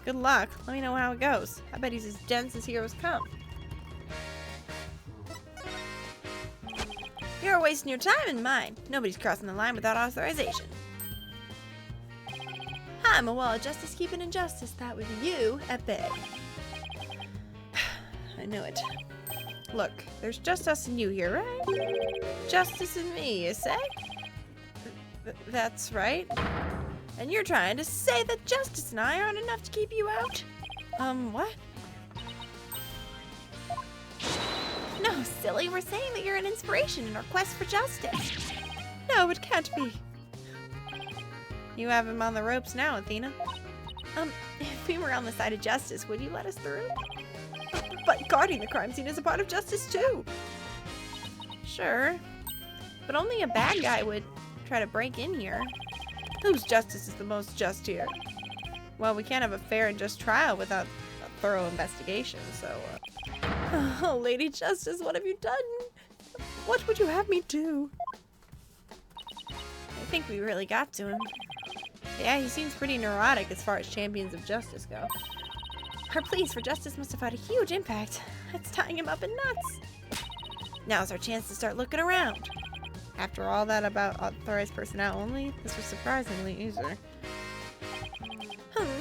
[SPEAKER 1] Good luck. Let me know how it goes. I bet he's as dense as heroes come. You're wasting your time and mine. Nobody's crossing the line without authorization. I'm a wall of justice keeping injustice. That would be you at bay. I knew it. Look, there's just us and you here, right? Justice and me, you say? That's right. And you're trying to say that Justice and I aren't enough to keep you out? What? No, silly, we're saying that you're an inspiration in our quest for justice. No, it can't be. You have him on the ropes now, Athena. If we were on the side of justice, would you let us through? But guarding the crime scene is a part of justice too. Sure. But only a bad guy would try to break in here. Whose justice is the most just here? Well, we can't have a fair and just trial without a thorough investigation, so... Oh, Lady Justice, what have you done? What would you have me do? I think we really got to him. Yeah, he seems pretty neurotic as far as champions of justice go. Our pleas for justice must have had a huge impact. It's tying him up in knots. Now's our chance to start looking around. After all that about authorized personnel only, this was surprisingly easy.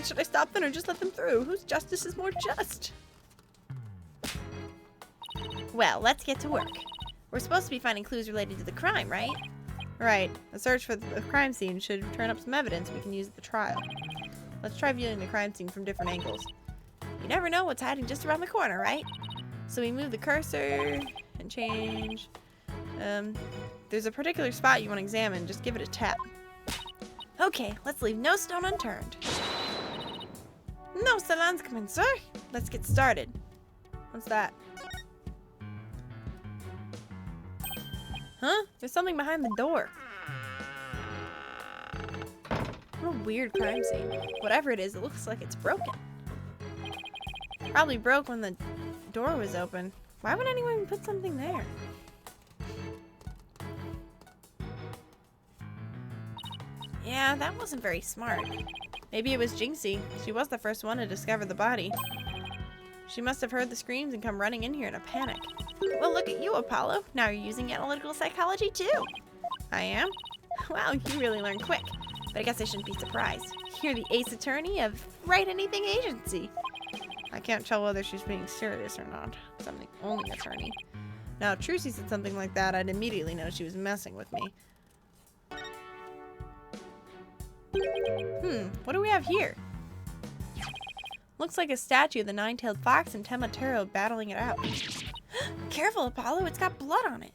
[SPEAKER 1] Should I stop them or just let them through? Whose justice is more just? Well, let's get to work. We're supposed to be finding clues related to the crime, right? Right. A search for the crime scene should turn up some evidence we can use at the trial. Let's try viewing the crime scene from different angles. You never know what's hiding just around the corner, right? So we move the cursor and change. There's a particular spot you want to examine. Just give it a tap. Okay, let's leave no stone unturned. No salons coming, sir. Let's get started. What's that? Huh? There's something behind the door. What a weird crime scene. Whatever it is, it looks like it's broken. Probably broke when the door was open. Why would anyone put something there? Yeah, that wasn't very smart. Maybe it was Jinxie. She was the first one to discover the body. She must have heard the screams and come running in here in a panic. Well, look at you, Apollo. Now you're using analytical psychology, too. I am? Wow, you really learn quick. But I guess I shouldn't be surprised. You're the ace attorney of Write Anything Agency. I can't tell whether she's being serious or not. I'm the only attorney. Now, if Trucy said something like that, I'd immediately know she was messing with me. What do we have here? Looks like a statue of the nine-tailed fox and Tematero battling it out. Careful, Apollo, it's got blood on it.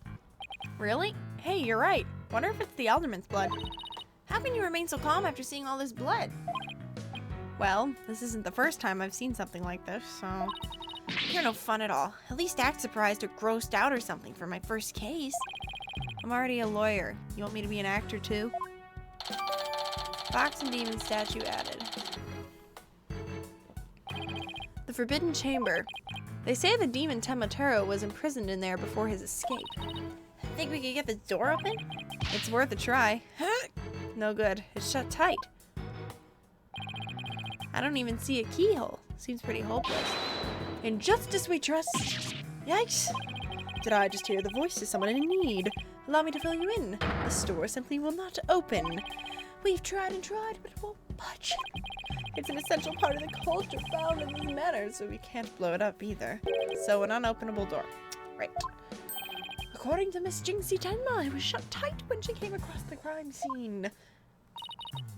[SPEAKER 1] Really? Hey, you're right. Wonder if it's the alderman's blood. How can you remain so calm after seeing all this blood? Well, this isn't the first time I've seen something like this, so... You're no fun at all. At least act surprised or grossed out or something for my first case. I'm already a lawyer. You want me to be an actor too? Fox and demon statue added. The Forbidden Chamber. They say the demon Tematero was imprisoned in there before his escape. Think we could get the door open? It's worth a try. No good. It's shut tight. I don't even see a keyhole. Seems pretty hopeless. In justice we trust. Yikes. Did I just hear the voice of someone in need? Allow me to fill you in. This door simply will not open. We've tried and tried, but it won't budge. It's an essential part of the culture found in this manner, so we can't blow it up either. So an unopenable door. Right. According to Miss Jinxie Tenma, it was shut tight when she came across the crime scene.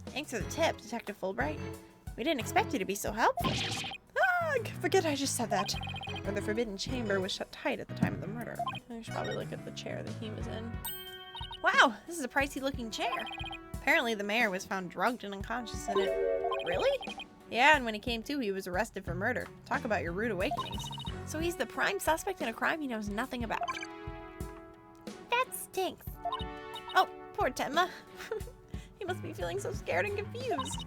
[SPEAKER 1] Thanks for the tip, Detective Fulbright. We didn't expect you to be so helpful. Forget I just said that. Or the Forbidden Chamber was shut tight at the time of the murder. I should probably look at the chair that he was in. Wow, this is a pricey looking chair. Apparently the mayor was found drugged and unconscious in it. Really? Yeah, and when he came to, he was arrested for murder. Talk about your rude awakenings. So he's the prime suspect in a crime he knows nothing about. That stinks. Oh, poor Tenma. He must be feeling so scared and confused.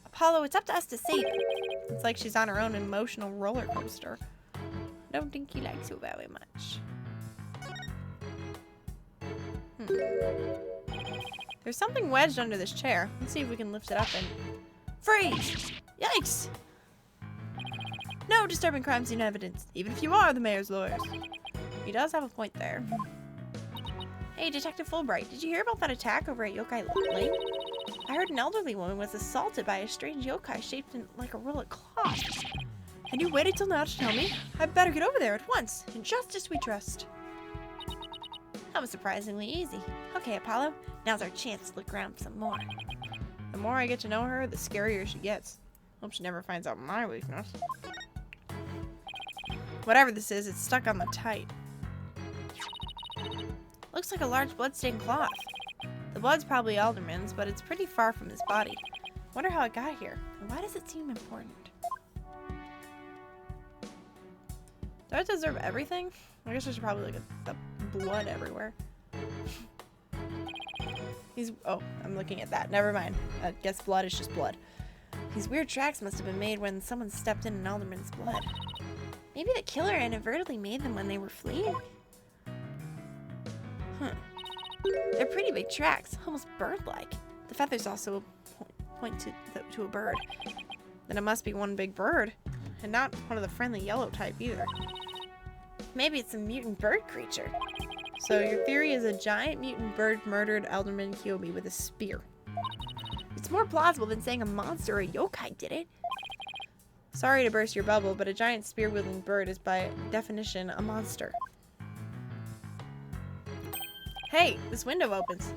[SPEAKER 1] Apollo, it's up to us to save him. It's like she's on her own emotional roller coaster. I don't think he likes you very much. There's something wedged under this chair. Let's see if we can lift it up and... Freeze! Yikes! No disturbing crime scene evidence, even if you are the mayor's lawyers. He does have a point there. Hey, Detective Fulbright, did you hear about that attack over at Yokai Lake? I heard an elderly woman was assaulted by a strange yokai shaped in like a roll of cloth. And you waited till now to tell me? I'd better get over there at once. In justice we trust. That was surprisingly easy. Okay, Apollo, now's our chance to look around some more. The more I get to know her, the scarier she gets. Hope she never finds out my weakness. Whatever this is, it's stuck on the tight. Looks like a large bloodstained cloth. The blood's probably Alderman's, but it's pretty far from his body. Wonder how it got here, and why does it seem important? Do I deserve everything? I guess I should probably look at the blood everywhere. Oh, I'm looking at that. Never mind. I guess blood is just blood. These weird tracks must have been made when someone stepped in an alderman's blood. Maybe the killer inadvertently made them when they were fleeing? Huh. They're pretty big tracks, almost bird-like. The feathers also point to a bird. Then it must be one big bird, and not one of the friendly yellow type either. Maybe it's a mutant bird creature. So your theory is a giant mutant bird murdered Alderman Kyobi with a spear. It's more plausible than saying a monster or a yokai did it. Sorry to burst your bubble, but a giant spear-wielding bird is by definition a monster. Hey, this window opens.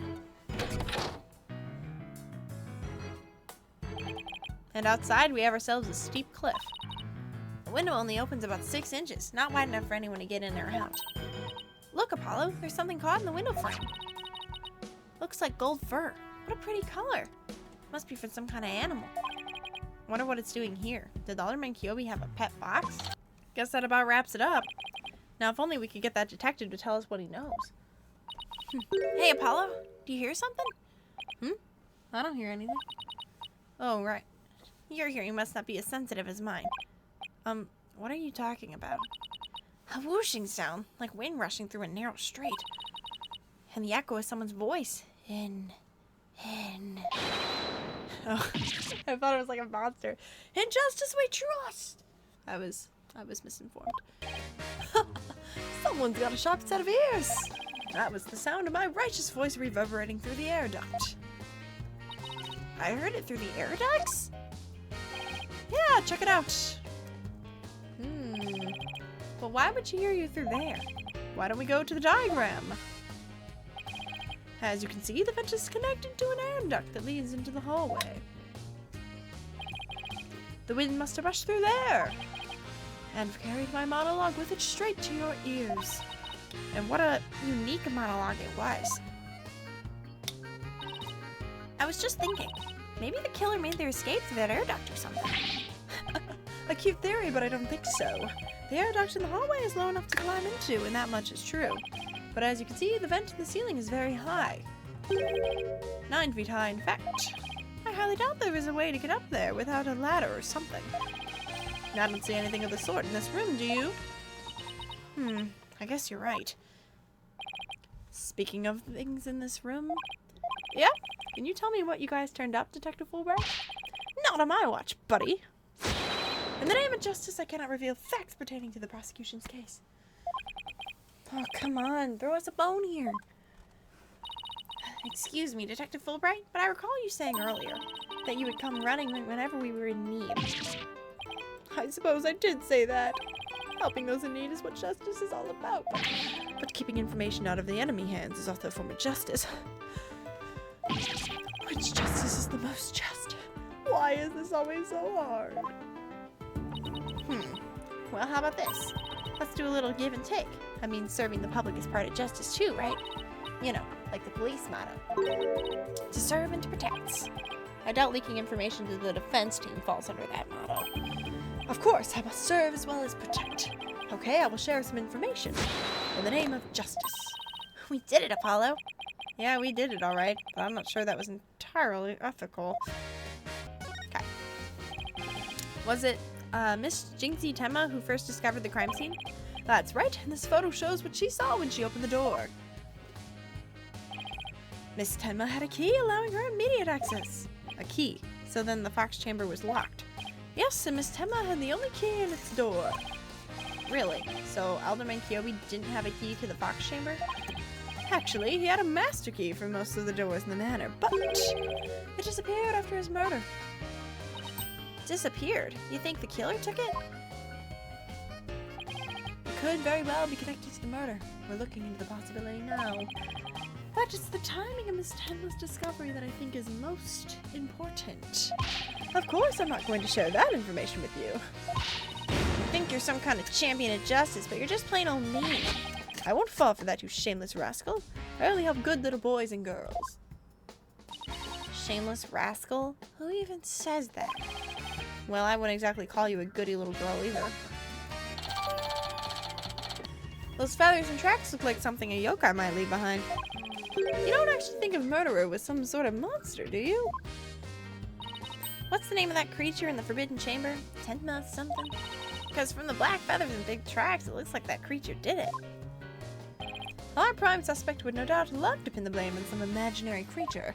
[SPEAKER 1] And outside we have ourselves a steep cliff. The window only opens about 6 inches, not wide enough for anyone to get in or out. Look, Apollo, there's something caught in the window frame. Looks like gold fur. What a pretty color. Must be from some kind of animal. Wonder what it's doing here. Did Alderman Kyobi have a pet fox? Guess that about wraps it up. Now, if only we could get that detective to tell us what he knows. Hey, Apollo, do you hear something? I don't hear anything. Oh, right. Your hearing must not be as sensitive as mine. What are you talking about? A whooshing sound, like wind rushing through a narrow strait. And the echo of someone's voice. Oh, I thought it was like a monster. In justice we trust! I was misinformed. Someone's got a sharp set of ears! That was the sound of my righteous voice reverberating through the air duct. I heard it through the air ducts? Yeah, check it out. But why would she hear you through there? Why don't we go to the diagram? As you can see, the vent is connected to an air duct that leads into the hallway. The wind must have rushed through there and carried my monologue with it straight to your ears. And what a unique monologue it was. I was just thinking, maybe the killer made their escape through that air duct or something. A cute theory, but I don't think so. The air duct in the hallway is low enough to climb into, and that much is true. But as you can see, the vent to the ceiling is very high. 9 feet high, in fact. I highly doubt there is a way to get up there without a ladder or something. I don't see anything of the sort in this room, do you? I guess you're right. Speaking of things in this room... Yeah? Can you tell me what you guys turned up, Detective Fulbright? Not on my watch, buddy! In the name of justice, I cannot reveal facts pertaining to the prosecution's case. Oh, come on. Throw us a bone here. Excuse me, Detective Fulbright, but I recall you saying earlier that you would come running whenever we were in need. I suppose I did say that. Helping those in need is what justice is all about. But keeping information out of the enemy hands is also a form of justice. Which justice is the most just? Why is this always so hard? Well, how about this? Let's do a little give and take. I mean, serving the public is part of justice too, right? You know, like the police motto. To serve and to protect. I doubt leaking information to the defense team falls under that motto. Of course, I must serve as well as protect. Okay, I will share some information. In the name of justice. We did it, Apollo. Yeah, we did it alright, but I'm not sure that was entirely ethical. Okay. Was it Miss Jinxie Tenma who first discovered the crime scene? That's right, and this photo shows what she saw when she opened the door. Miss Tenma had a key allowing her immediate access. A key, so then the Fox chamber was locked. Yes, and Miss Tenma had the only key in its door. Really? So Alderman Kyobi didn't have a key to the Fox chamber? Actually, he had a master key for most of the doors in the manor, but it disappeared after his murder. Disappeared? You think the killer took it? It could very well be connected to the murder. We're looking into the possibility now. But it's the timing of Miss Tenma's discovery that I think is most important. Of course I'm not going to share that information with you. You think you're some kind of champion of justice, but you're just plain old mean. I won't fall for that, you shameless rascal. I only help good little boys and girls. Shameless rascal? Who even says that? Well, I wouldn't exactly call you a goody little girl either. Those feathers and tracks look like something a yokai might leave behind. You don't actually think of murderer with some sort of monster, do you? What's the name of that creature in the Forbidden Chamber? Tenma something? Because from the black feathers and big tracks, it looks like that creature did it. Our prime suspect would no doubt love to pin the blame on some imaginary creature.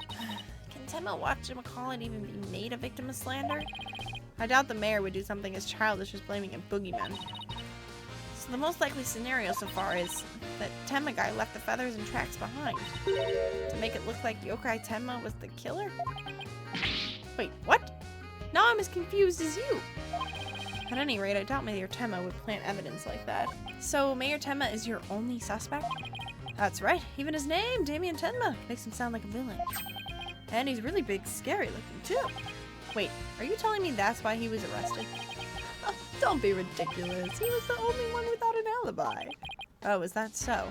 [SPEAKER 1] Can Tenma whatchamacallit even be made a victim of slander? I doubt the mayor would do something as childish as blaming a boogeyman. So the most likely scenario so far is that Tenma guy left the feathers and tracks behind to make it look like Yokai Tenma was the killer? Wait, what? Now I'm as confused as you! At any rate, I doubt Mayor Tenma would plant evidence like that. So, Mayor Tenma is your only suspect? That's right, even his name, Damien Tenma, makes him sound like a villain. And he's really big, scary looking too. Wait, are you telling me that's why he was arrested? Oh, don't be ridiculous, he was the only one without an alibi. Oh, is that so?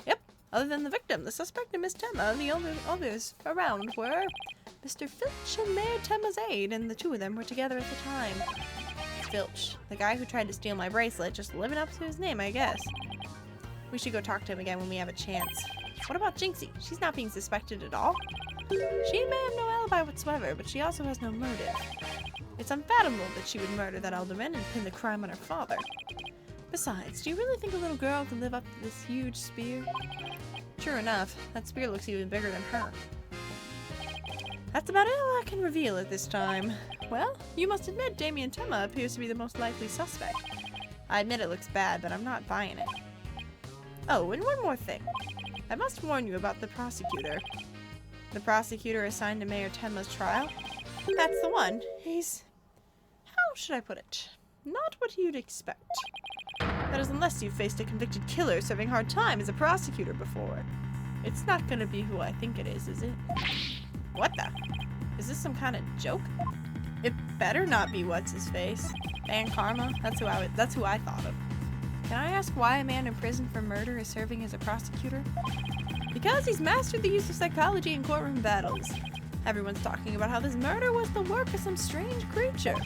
[SPEAKER 1] Yep, other than the victim, the suspect and Miss Tenma, the only others around were Mr. Filch and Mayor Tenma's aide, and the two of them were together at the time. Filch, the guy who tried to steal my bracelet, just living up to his name, I guess. We should go talk to him again when we have a chance. What about Jinxie? She's not being suspected at all. She may have no alibi whatsoever, but she also has no motive. It's unfathomable that she would murder that alderman and pin the crime on her father. Besides, do you really think a little girl could live up to this huge spear? Sure enough, that spear looks even bigger than her. That's about all I can reveal at this time. Well, you must admit Damien Tenma appears to be the most likely suspect. I admit it looks bad, but I'm not buying it. Oh, and one more thing. I must warn you about the prosecutor. The prosecutor assigned to Mayor Tenma's trial? That's the one. He's... how should I put it? Not what you'd expect. That is, unless you've faced a convicted killer serving hard time as a prosecutor before. It's not gonna be who I think it is it? What the? Is this some kind of joke? It better not be what's-his-face. Van Karma? That's who I thought of. Can I ask why a man in prison for murder is serving as a prosecutor? Because he's mastered the use of psychology in courtroom battles. Everyone's talking about how this murder was the work of some strange creature.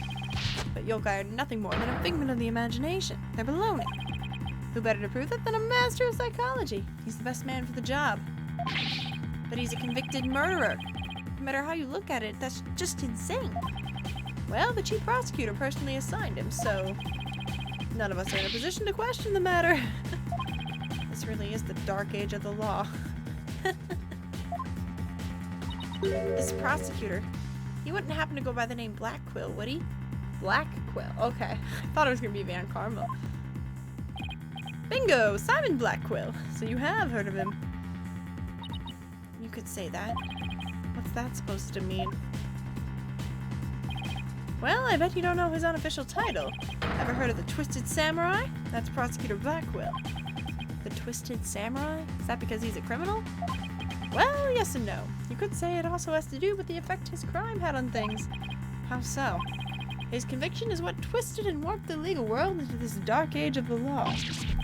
[SPEAKER 1] But yokai are nothing more than a figment of the imagination. They're baloney. Who better to prove that than a master of psychology? He's the best man for the job. But he's a convicted murderer. No matter how you look at it, that's just insane. Well, the chief prosecutor personally assigned him, so none of us are in a position to question the matter. This really is the dark age of the law. This prosecutor, he wouldn't happen to go by the name Black Quill, would he? Black Quill, okay. I thought it was gonna be Van Karma. Bingo! Simon Blackquill! So you have heard of him. You could say that. What's that supposed to mean? Well, I bet you don't know his unofficial title. Ever heard of the Twisted Samurai? That's Prosecutor Blackquill. The Twisted Samurai? Is that because he's a criminal? Well, yes and no. You could say it also has to do with the effect his crime had on things. How so? His conviction is what twisted and warped the legal world into this dark age of the law.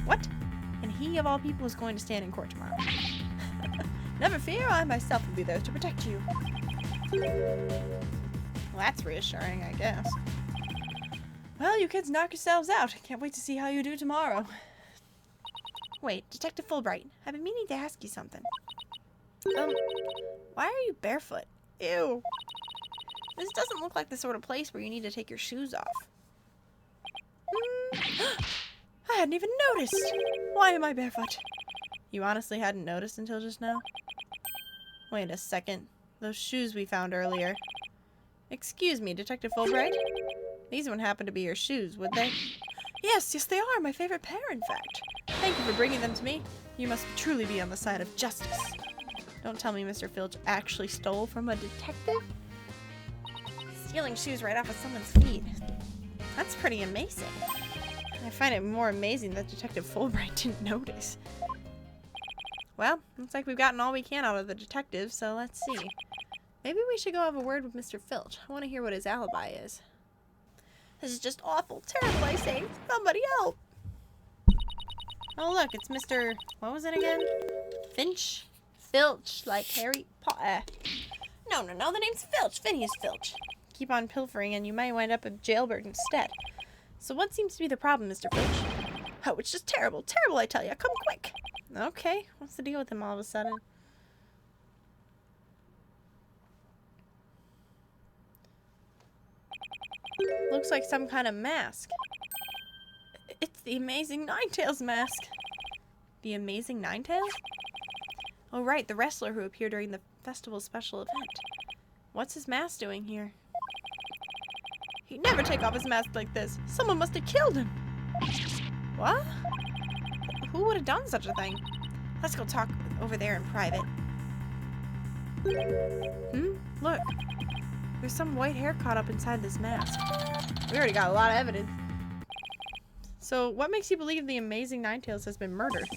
[SPEAKER 1] What? And he, of all people, is going to stand in court tomorrow. Never fear, I myself will be there to protect you. Well, that's reassuring, I guess. Well, you kids knock yourselves out. Can't wait to see how you do tomorrow. Wait, Detective Fulbright, I've been meaning to ask you something. Why are you barefoot? Ew. This doesn't look like the sort of place where you need to take your shoes off. I hadn't even noticed. Why am I barefoot? You honestly hadn't noticed until just now? Wait a second. Those shoes we found earlier. Excuse me, Detective Fulbright? These wouldn't happen to be your shoes, would they? Yes, they are. My favorite pair, in fact. Thank you for bringing them to me. You must truly be on the side of justice. Don't tell me Mr. Filch actually stole from a detective? Stealing shoes right off of someone's feet. That's pretty amazing. I find it more amazing that Detective Fulbright didn't notice. Well, looks like we've gotten all we can out of the detective, so let's see. Maybe we should go have a word with Mr. Filch. I want to hear what his alibi is. This is just awful. Terrible, I say. Somebody help! Oh look, it's Mr... what was it again? Finch? Filch, like Harry Potter. No, the name's Filch. Phineas Filch. Keep on pilfering and you might wind up a jailbird instead. So what seems to be the problem, Mr. Filch? Oh, it's just terrible. Terrible, I tell you. Come quick. Okay. What's the deal with him all of a sudden? Looks like some kind of mask. It's the Amazing Ninetales mask. The Amazing Ninetales? Oh, right. The wrestler who appeared during the festival's special event. What's his mask doing here? He'd never take off his mask like this. Someone must have killed him. What? Who would have done such a thing? Let's go talk over there in private. Look. There's some white hair caught up inside this mask. We already got a lot of evidence. So, what makes you believe the Amazing Ninetales has been murdered?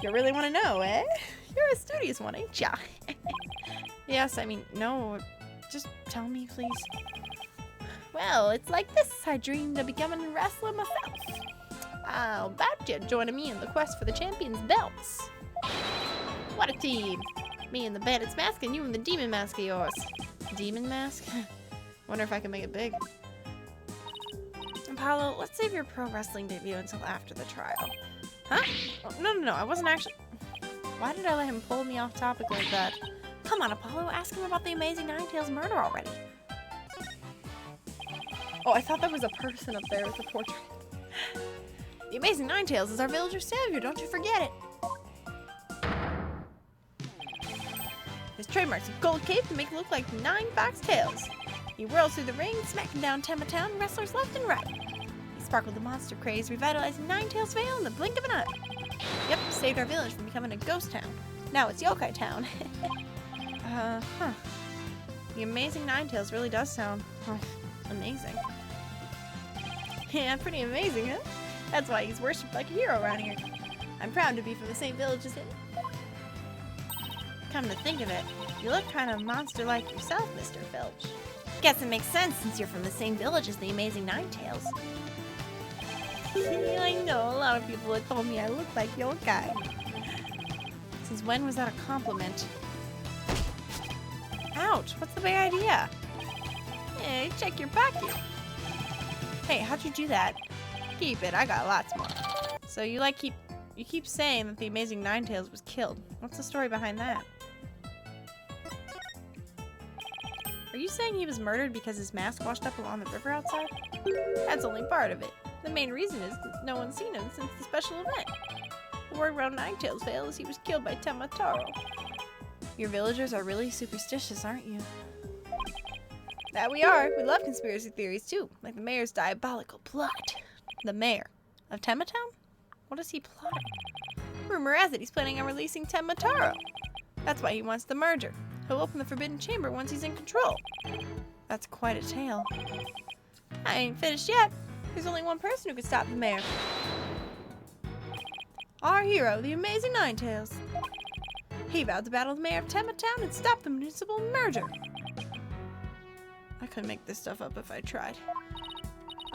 [SPEAKER 1] You really want to know, eh? You're a studious one, ain't ya? Yes, I mean, no. Just tell me, please. Well, it's like this. I dreamed of becoming a wrestler myself. How about you joining me in the quest for the champion's belts? What a team! Me in the bandit's mask and you in the demon mask of yours. Demon mask? Wonder if I can make it big. Apollo, let's save your pro wrestling debut until after the trial. Huh? Oh, no, I wasn't actually... Why did I let him pull me off topic like that? Come on, Apollo, ask him about the Amazing Ninetales murder already. Oh, I thought there was a person up there with a portrait. The Amazing Ninetales is our villager's savior, don't you forget it. His trademarks of gold cape to make it look like 9 fox tails. He whirls through the ring, smacking down Tenma Town wrestlers left and right. He sparkled the monster craze, revitalizing Ninetales Vale in the blink of an eye. Yep, saved our village from becoming a ghost town. Now it's Yokai Town. The Amazing Ninetales really does sound amazing. Yeah, pretty amazing, huh? That's why he's worshipped like a hero around here. I'm proud to be from the same village as him. Come to think of it, you look kind of monster-like yourself, Mr. Filch. Guess it makes sense since you're from the same village as the Amazing Ninetales. I know, a lot of people have told me I look like your guy. Since when was that a compliment? Ouch, what's the big idea? Hey, check your pocket. Hey, how'd you do that? Keep it, I got lots more. So you keep saying that the Amazing Ninetales was killed. What's the story behind that? Are you saying he was murdered because his mask washed up along the river outside? That's only part of it. The main reason is that no one's seen him since the special event. The word around Ninetales Vale is he was killed by Tenma Taro. Your villagers are really superstitious, aren't you? That we are. We love conspiracy theories too, like the mayor's diabolical plot. The mayor of Tenma Town? What is he plotting? Rumor has it he's planning on releasing Tenma Taro. That's why he wants the merger. He'll open the Forbidden Chamber once he's in control. That's quite a tale. I ain't finished yet. There's only one person who could stop the mayor. Our hero, the Amazing Ninetales. He vowed to battle the mayor of Tenma Town and stop the municipal merger. I couldn't make this stuff up if I tried.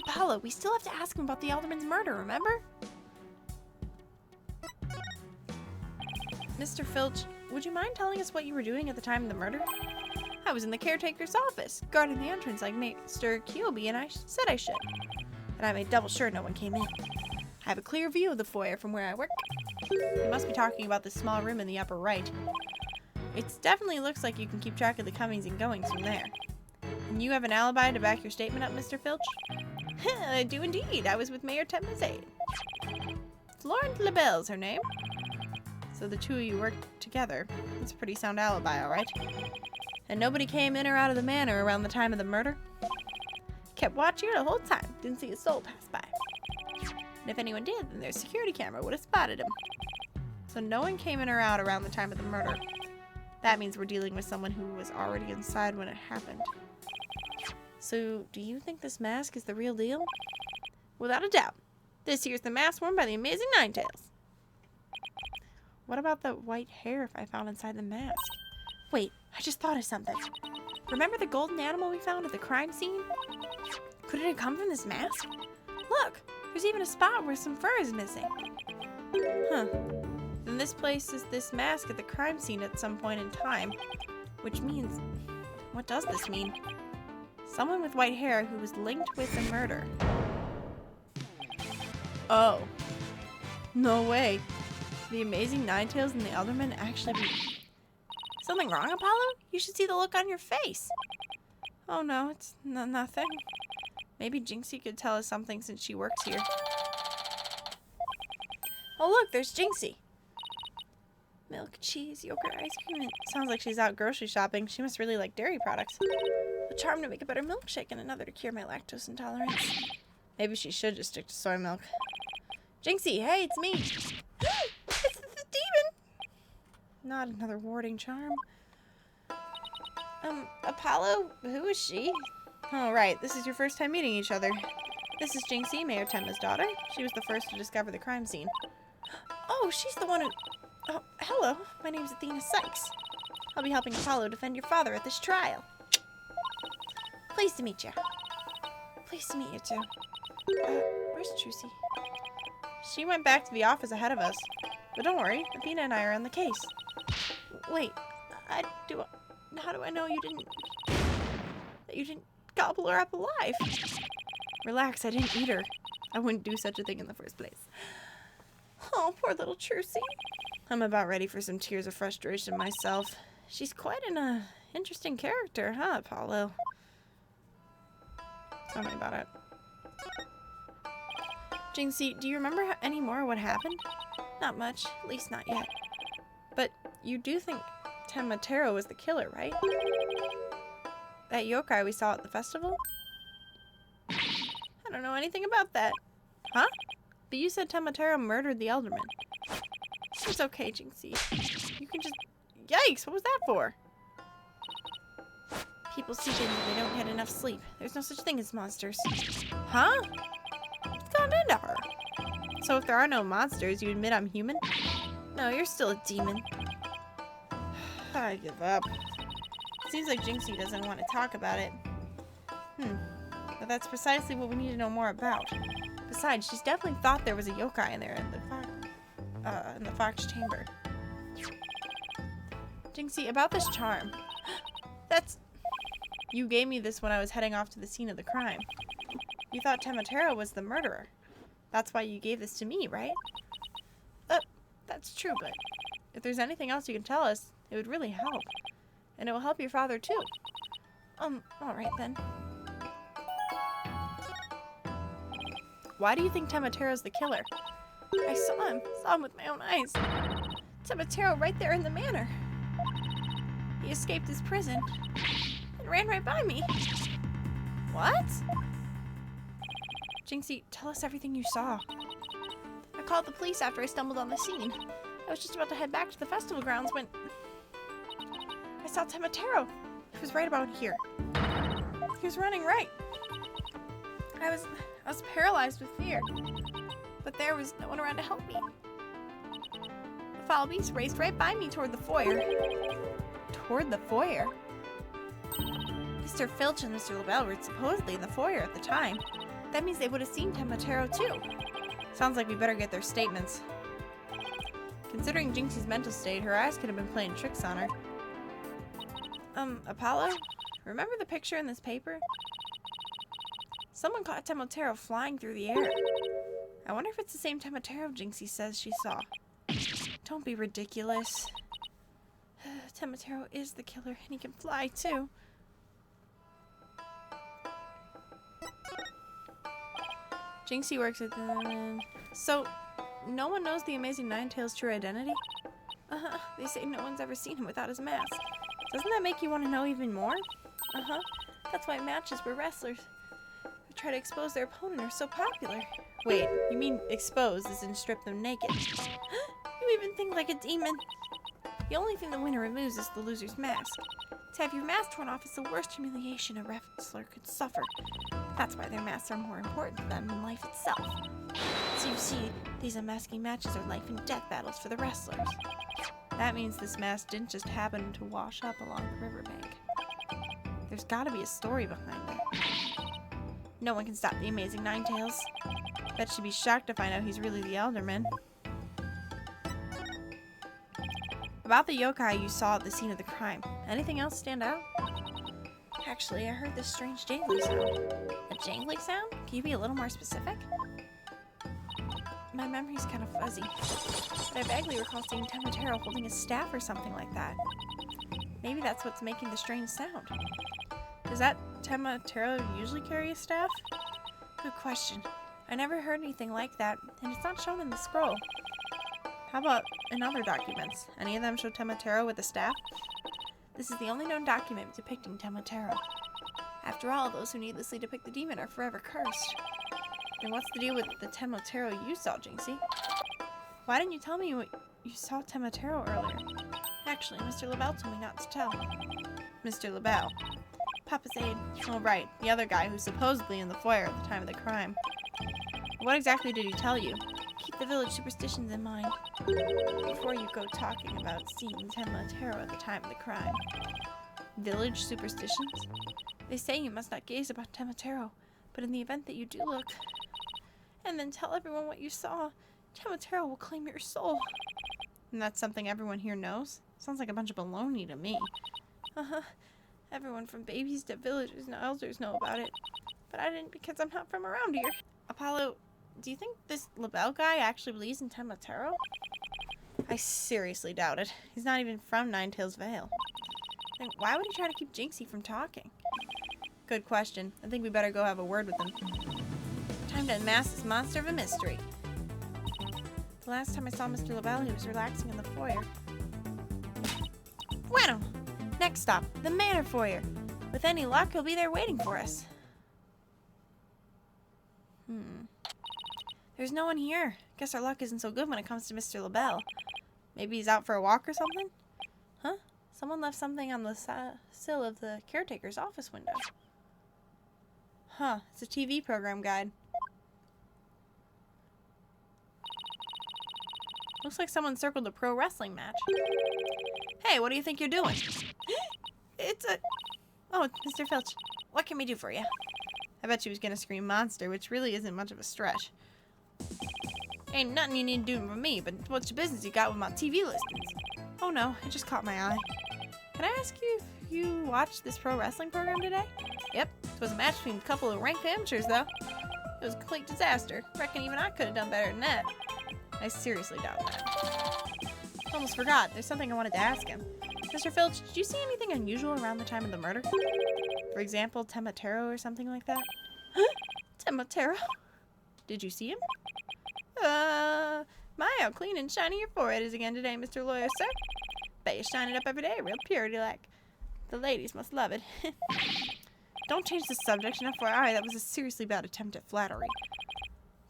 [SPEAKER 1] Apollo, we still have to ask him about the alderman's murder, remember? Mr. Filch, would you mind telling us what you were doing at the time of the murder? I was in the caretaker's office, guarding the entrance like Mr. Kiyobi and I said I should. And I made double sure no one came in. I have a clear view of the foyer from where I work. You must be talking about this small room in the upper right. It definitely looks like you can keep track of the comings and goings from there. And you have an alibi to back your statement up, Mr. Filch? I do indeed. I was with Mayor Tenma's aide. Florence LaBelle's her name. So the two of you worked together. That's a pretty sound alibi, alright? And nobody came in or out of the manor around the time of the murder? Kept watch here the whole time. Didn't see a soul pass by. And if anyone did, then their security camera would have spotted him. So no one came in or out around the time of the murder. That means we're dealing with someone who was already inside when it happened. So, do you think this mask is the real deal? Without a doubt. This here's the mask worn by the Amazing Ninetales. What about the white hair I found inside the mask? Wait, I just thought of something. Remember the golden animal we found at the crime scene? Could it have come from this mask? Look, there's even a spot where some fur is missing. Huh. Then this places this mask at the crime scene at some point in time. Which means... what does this mean? Someone with white hair who was linked with the murder. Oh. No way. The amazing Ninetales and the Elderman actually be... Something wrong, Apollo? You should see the look on your face. Oh no, it's nothing. Maybe Jinxie could tell us something since she works here. Oh look, there's Jinxie. Milk, cheese, yogurt, ice cream. It sounds like she's out grocery shopping. She must really like dairy products. A charm to make a better milkshake and another to cure my lactose intolerance. Maybe she should just stick to soy milk. Jinxie, hey, it's me. It's the demon. Not another warding charm. Apollo? Who is she? Oh, right. This is your first time meeting each other. This is Jinxie, Mayor Tenma's daughter. She was the first to discover the crime scene. Oh, she's the one who... Oh, hello. My name's Athena Sykes. I'll be helping Apollo defend your father at this trial. Pleased to meet you. Pleased to meet you, too. Where's Trucy? She went back to the office ahead of us. But don't worry, Athena and I are on the case. Wait, how do I know that you didn't gobble her up alive? Relax, I didn't eat her. I wouldn't do such a thing in the first place. Oh, poor little Trucy. I'm about ready for some tears of frustration myself. She's quite an interesting character, huh, Apollo? Tell me about it. Jinxie, do you remember any more of what happened? Not much, at least not yet. But you do think Tenma was the killer, right? That yokai we saw at the festival? I don't know anything about that. Huh? But you said Tenma murdered the Elderman. It's okay, Jinxie. You can just... Yikes, what was that for? People see things when they don't get enough sleep. There's no such thing as monsters. Huh? What's gone into her? So if there are no monsters, you admit I'm human? No, you're still a demon. I give up. Seems like Jinxie doesn't want to talk about it. But that's precisely what we need to know more about. Besides, she's definitely thought there was a yokai in there in the Fox chamber. Jinxie, about this charm. That's... You gave me this when I was heading off to the scene of the crime. You thought Tenma was the murderer. That's why you gave this to me, right? That's true, but if there's anything else you can tell us, it would really help. And it will help your father, too. Alright then. Why do you think Tenma the killer? I saw him with my own eyes. Tenma right there in the manor. He escaped his prison and ran right by me. What? Jinxie, tell us everything you saw. I called the police after I stumbled on the scene. I was just about to head back to the festival grounds when I saw Tenma. He was right about here. He was running right. I was paralyzed with fear, but there was no one around to help me. The foul beast raced right by me toward the foyer. Toward the foyer? Mr. Filch and Mr. LaBelle were supposedly in the foyer at the time. That means they would have seen Tenma too. Sounds like we better get their statements. Considering Jinxie's mental state, her eyes could have been playing tricks on her. Apollo? Remember the picture in this paper? Someone caught Tenma flying through the air. I wonder if it's the same Tenma Jinxie says she saw. Don't be ridiculous. Tenma is the killer, and he can fly too. Jinxie works at the... So, no one knows the Amazing Ninetales' true identity? They say no one's ever seen him without his mask. Doesn't that make you want to know even more? That's why matches where wrestlers who try to expose their opponent are so popular. Wait, you mean expose as in strip them naked? You even think like a demon. The only thing the winner removes is the loser's mask. To have your mask torn off is the worst humiliation a wrestler could suffer. That's why their masks are more important to them than life itself. So you see, these unmasking matches are life and death battles for the wrestlers. That means this mask didn't just happen to wash up along the riverbank. There's gotta be a story behind it. No one can stop the Amazing Ninetales. Bet she'd be shocked to find out he's really the Elderman. About the yokai you saw at the scene of the crime, anything else stand out? Actually, I heard this strange jangly sound. A jangly sound? Can you be a little more specific? My memory's kind of fuzzy, but I vaguely recall seeing Tematero holding a staff or something like that. Maybe that's what's making the strange sound. Does that Tematero usually carry a staff? Good question. I never heard anything like that, and it's not shown in the scroll. How about in other documents? Any of them show Tematero with a staff? This is the only known document depicting Tematero. After all, those who needlessly depict the demon are forever cursed. Then what's the deal with the Tematero you saw, Jinxie? Why didn't you tell me you saw Tematero earlier? Actually, Mr. LaBelle told me not to tell. Mr. LaBelle. Papa's aide. Oh, right. The other guy who's supposedly in the foyer at the time of the crime. What exactly did he tell you? Keep the village superstitions in mind before you go talking about seeing Tematero at the time of the crime. Village superstitions? They say you must not gaze upon Tematero, but in the event that you do look, and then tell everyone what you saw, Tematero will claim your soul. And that's something everyone here knows? Sounds like a bunch of baloney to me. Uh-huh. Everyone from babies to villagers and elders know about it. But I didn't because I'm not from around here. Apollo, do you think this LaBelle guy actually believes in Tematero? I seriously doubt it. He's not even from Ninetails Vale. Then why would he try to keep Jinxie from talking? Good question. I think we better go have a word with him. Time to unmask this monster of a mystery. The last time I saw Mr. LaBelle, he was relaxing in the foyer. Bueno! Next stop, the Manor Foyer. With any luck, he'll be there waiting for us. There's no one here. Guess our luck isn't so good when it comes to Mr. LaBelle. Maybe he's out for a walk or something? Huh? Someone left something on the sill of the caretaker's office window. Huh, it's a TV program guide. Looks like someone circled a pro wrestling match. Hey, what do you think you're doing? It's a... Oh, Mr. Filch. What can we do for you? I bet she was gonna scream monster, which really isn't much of a stretch. Ain't nothing you need to do for me, but what's your business you got with my TV listings? Oh no, it just caught my eye. Can I ask you if you watched this pro wrestling program today? Yep, it was a match between a couple of ranked amateurs, though. It was a complete disaster. Reckon even I could have done better than that. I seriously doubt that. Almost forgot. There's something I wanted to ask him. Mr. Filch, did you see anything unusual around the time of the murder? For example, Tematero or something like that? Tematero? Did you see him? My, how clean and shiny your forehead is again today, Mr. Lawyer, sir. Bet you shine it up every day, real purity-like. The ladies must love it. Don't change the subject, and FYI, that was a seriously bad attempt at flattery.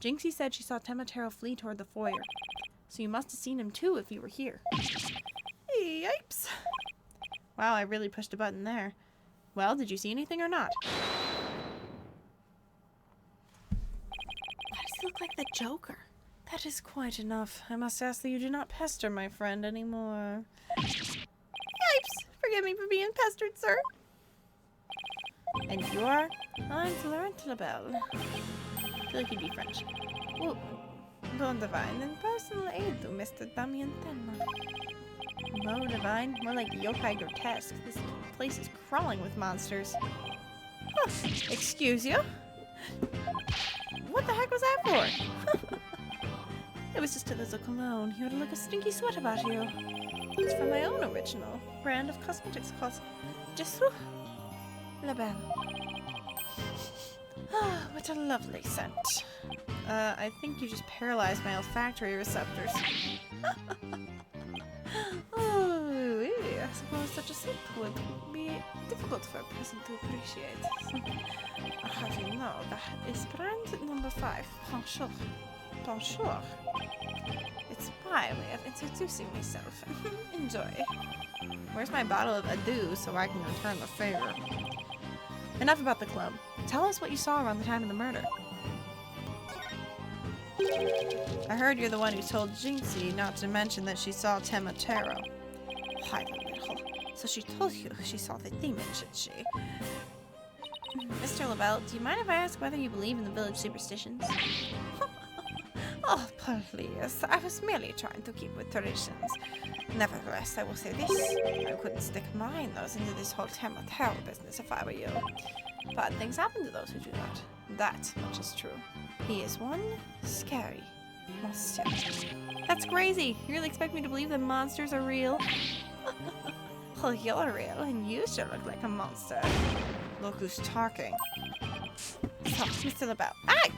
[SPEAKER 1] Jinxie said she saw Tematero flee toward the foyer, so you must have seen him too if you were here. Yipes! Wow, I really pushed a button there. Well, did you see anything or not? Why does he look like the Joker? That is quite enough. I must ask that you do not pester my friend anymore. Yipes! Forgive me for being pestered, sir. And you are? I'm Florent LaBelle. I feel like you'd be French. Oh, bon divine and personal aid to Mr. Damien Tenma. No divine, more like yokai grotesque. This place is crawling with monsters. Huh, excuse you? What the heck was that for? It was just a little cologne. You had to look a stinky sweat about you. It's from my own original brand of cosmetics called Destinies. LaBelle. Ah, what a lovely scent. I think you just paralyzed my olfactory receptors. Oh, I suppose such a scent would be difficult for a person to appreciate. How do you know? That is brand number 5. Bonjour. Bonjour. It's my way of introducing myself. Enjoy. Where's my bottle of adieu so I can return the favor? Enough about the club. Tell us what you saw around the time of the murder. I heard you're the one who told Jinxie not to mention that she saw Tematero. Why the little? So she told you she saw the demon, should she? Mr. LaBelle, do you mind if I ask whether you believe in the village superstitions? Oh, please. I was merely trying to keep with traditions. Nevertheless, I will say this. I couldn't stick my nose into this whole Tematero business if I were you. Bad things happen to those who do not. That much is true. He is one scary Monster. That's crazy. You really expect me to believe that monsters are real? Well, you're real, and you sure look like a monster. Look who's talking. So, Mr. LaBelle. Hey!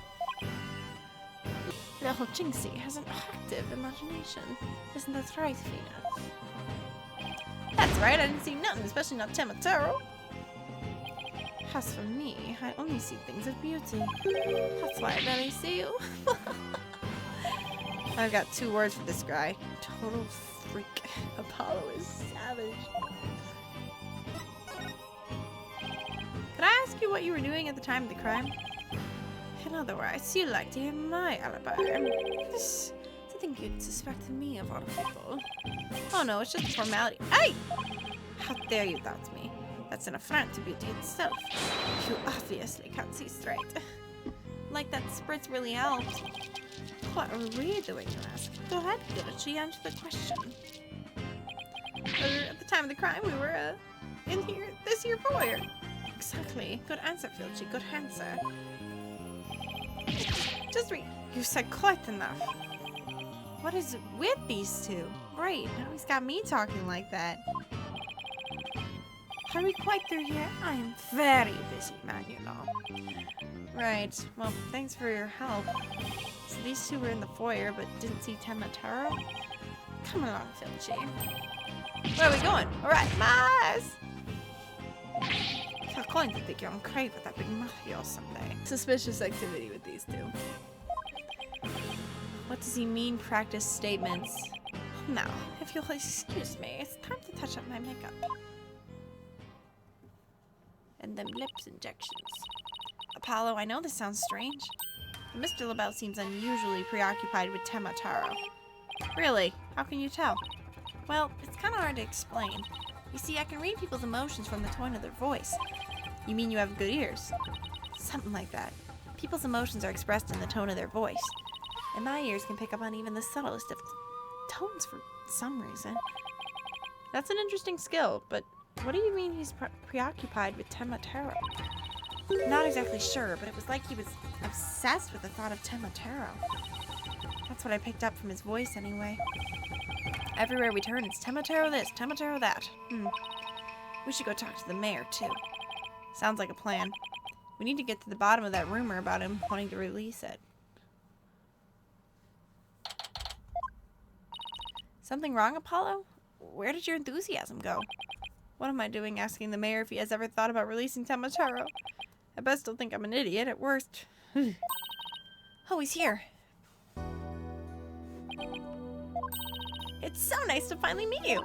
[SPEAKER 1] Little Jinxie has an active imagination. Isn't that right, Fina? That's right, I didn't see nothing, especially not Temataro. As for me, I only see things of beauty. That's why I barely see you. I've got 2 words for this guy. Total freak. Apollo is savage. Could I ask you what you were doing at the time of the crime? In other words, you like to hear my alibi. To think you'd suspect me of all people. Oh no, it's just a formality. Hey! How dare you doubt me? That's an affront to beauty itself. You obviously can't see straight. Like that spritz really helped. What are we doing, you ask? Go ahead, Filchi, answer the question. At the time of the crime, we were, in here, this here foyer. Exactly. Good answer, Filchi. Good answer. Just read. You said quite enough. What is it with these two? Great. Now he's got me talking like that. Are we quite through here? I am very busy, man, you know. Right. Well, thanks for your help. So these two were in the foyer, but didn't see Temataro? Come along, Filchi. Where are we going? Alright, Mars! I'm going to think you're on crave with that big mafia someday. Suspicious activity with these two. What does he mean, practice statements? Now, if you'll excuse me, it's time to touch up my makeup. And them lips injections. Apollo, I know this sounds strange, but Mr. LaBelle seems unusually preoccupied with Temataro. Really? How can you tell? Well, it's kind of hard to explain. You see, I can read people's emotions from the tone of their voice. You mean you have good ears? Something like that. People's emotions are expressed in the tone of their voice. And my ears can pick up on even the subtlest of tones for some reason. That's an interesting skill, but what do you mean he's preoccupied with Temataro? Not exactly sure, but it was like he was obsessed with the thought of Temataro. That's what I picked up from his voice anyway. Everywhere we turn, it's Temataro this, Temataro that. We should go talk to the mayor, too. Sounds like a plan. We need to get to the bottom of that rumor about him wanting to release it. Something wrong, Apollo? Where did your enthusiasm go? What am I doing asking the mayor if he has ever thought about releasing Temataro? At best, he'll think I'm an idiot. At worst... Oh, he's here. It's so nice to finally meet you.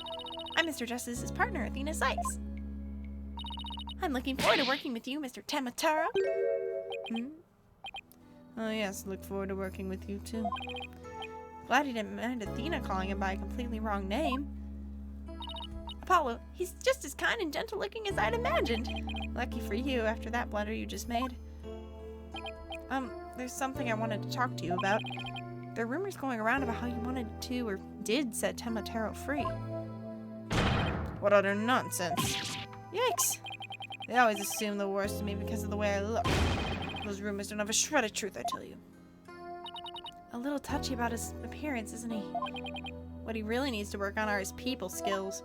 [SPEAKER 1] I'm Mr. Justice's partner, Athena Sykes. I'm looking forward to working with you, Mr. Temataro. Oh yes, look forward to working with you too. Glad he didn't mind Athena calling him by a completely wrong name. Apollo, he's just as kind and gentle looking as I'd imagined. Lucky for you after that blunder you just made. There's something I wanted to talk to you about. There are rumors going around about how you wanted to or did set Temataro free. What utter nonsense. Yikes. They always assume the worst of me because of the way I look. Those rumors don't have a shred of truth, I tell you. A little touchy about his appearance, isn't he? What he really needs to work on are his people skills.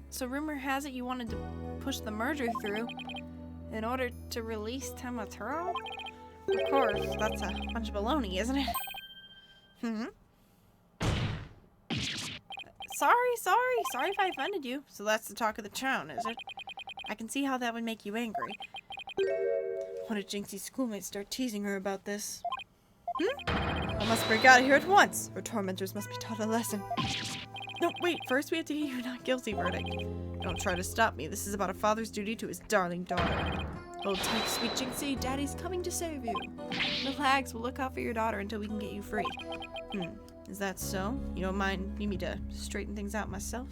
[SPEAKER 1] So rumor has it you wanted to push the merger through in order to release Temataro? Of course, that's a bunch of baloney, isn't it? Sorry if I offended you. So that's the talk of the town, is it? I can see how that would make you angry. What if Jinxie's schoolmates start teasing her about this? I must break out of here at once. Her tormentors must be taught a lesson. No, wait, first we have to get your not guilty verdict. Don't try to stop me. This is about a father's duty to his darling daughter. Hold tight, sweet Jinxie. Daddy's coming to save you. Relax, we'll look out for your daughter until we can get you free. Is that so? You don't need me to straighten things out myself?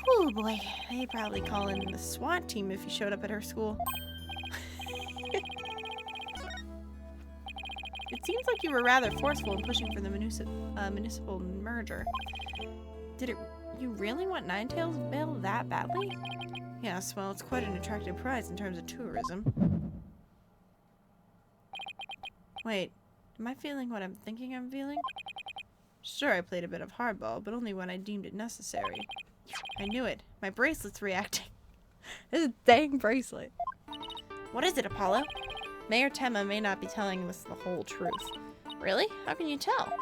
[SPEAKER 1] Oh boy, they'd probably call in the SWAT team if you showed up at her school. It seems like you were rather forceful in pushing for the municipal merger. Did you really want Ninetales' bill that badly? Yes, well, it's quite an attractive prize in terms of tourism. Wait, am I feeling what I'm thinking I'm feeling? Sure, I played a bit of hardball, but only when I deemed it necessary. I knew it. My bracelet's reacting. This dang bracelet. What is it, Apollo? Mayor Temma may not be telling us the whole truth. Really? How can you tell?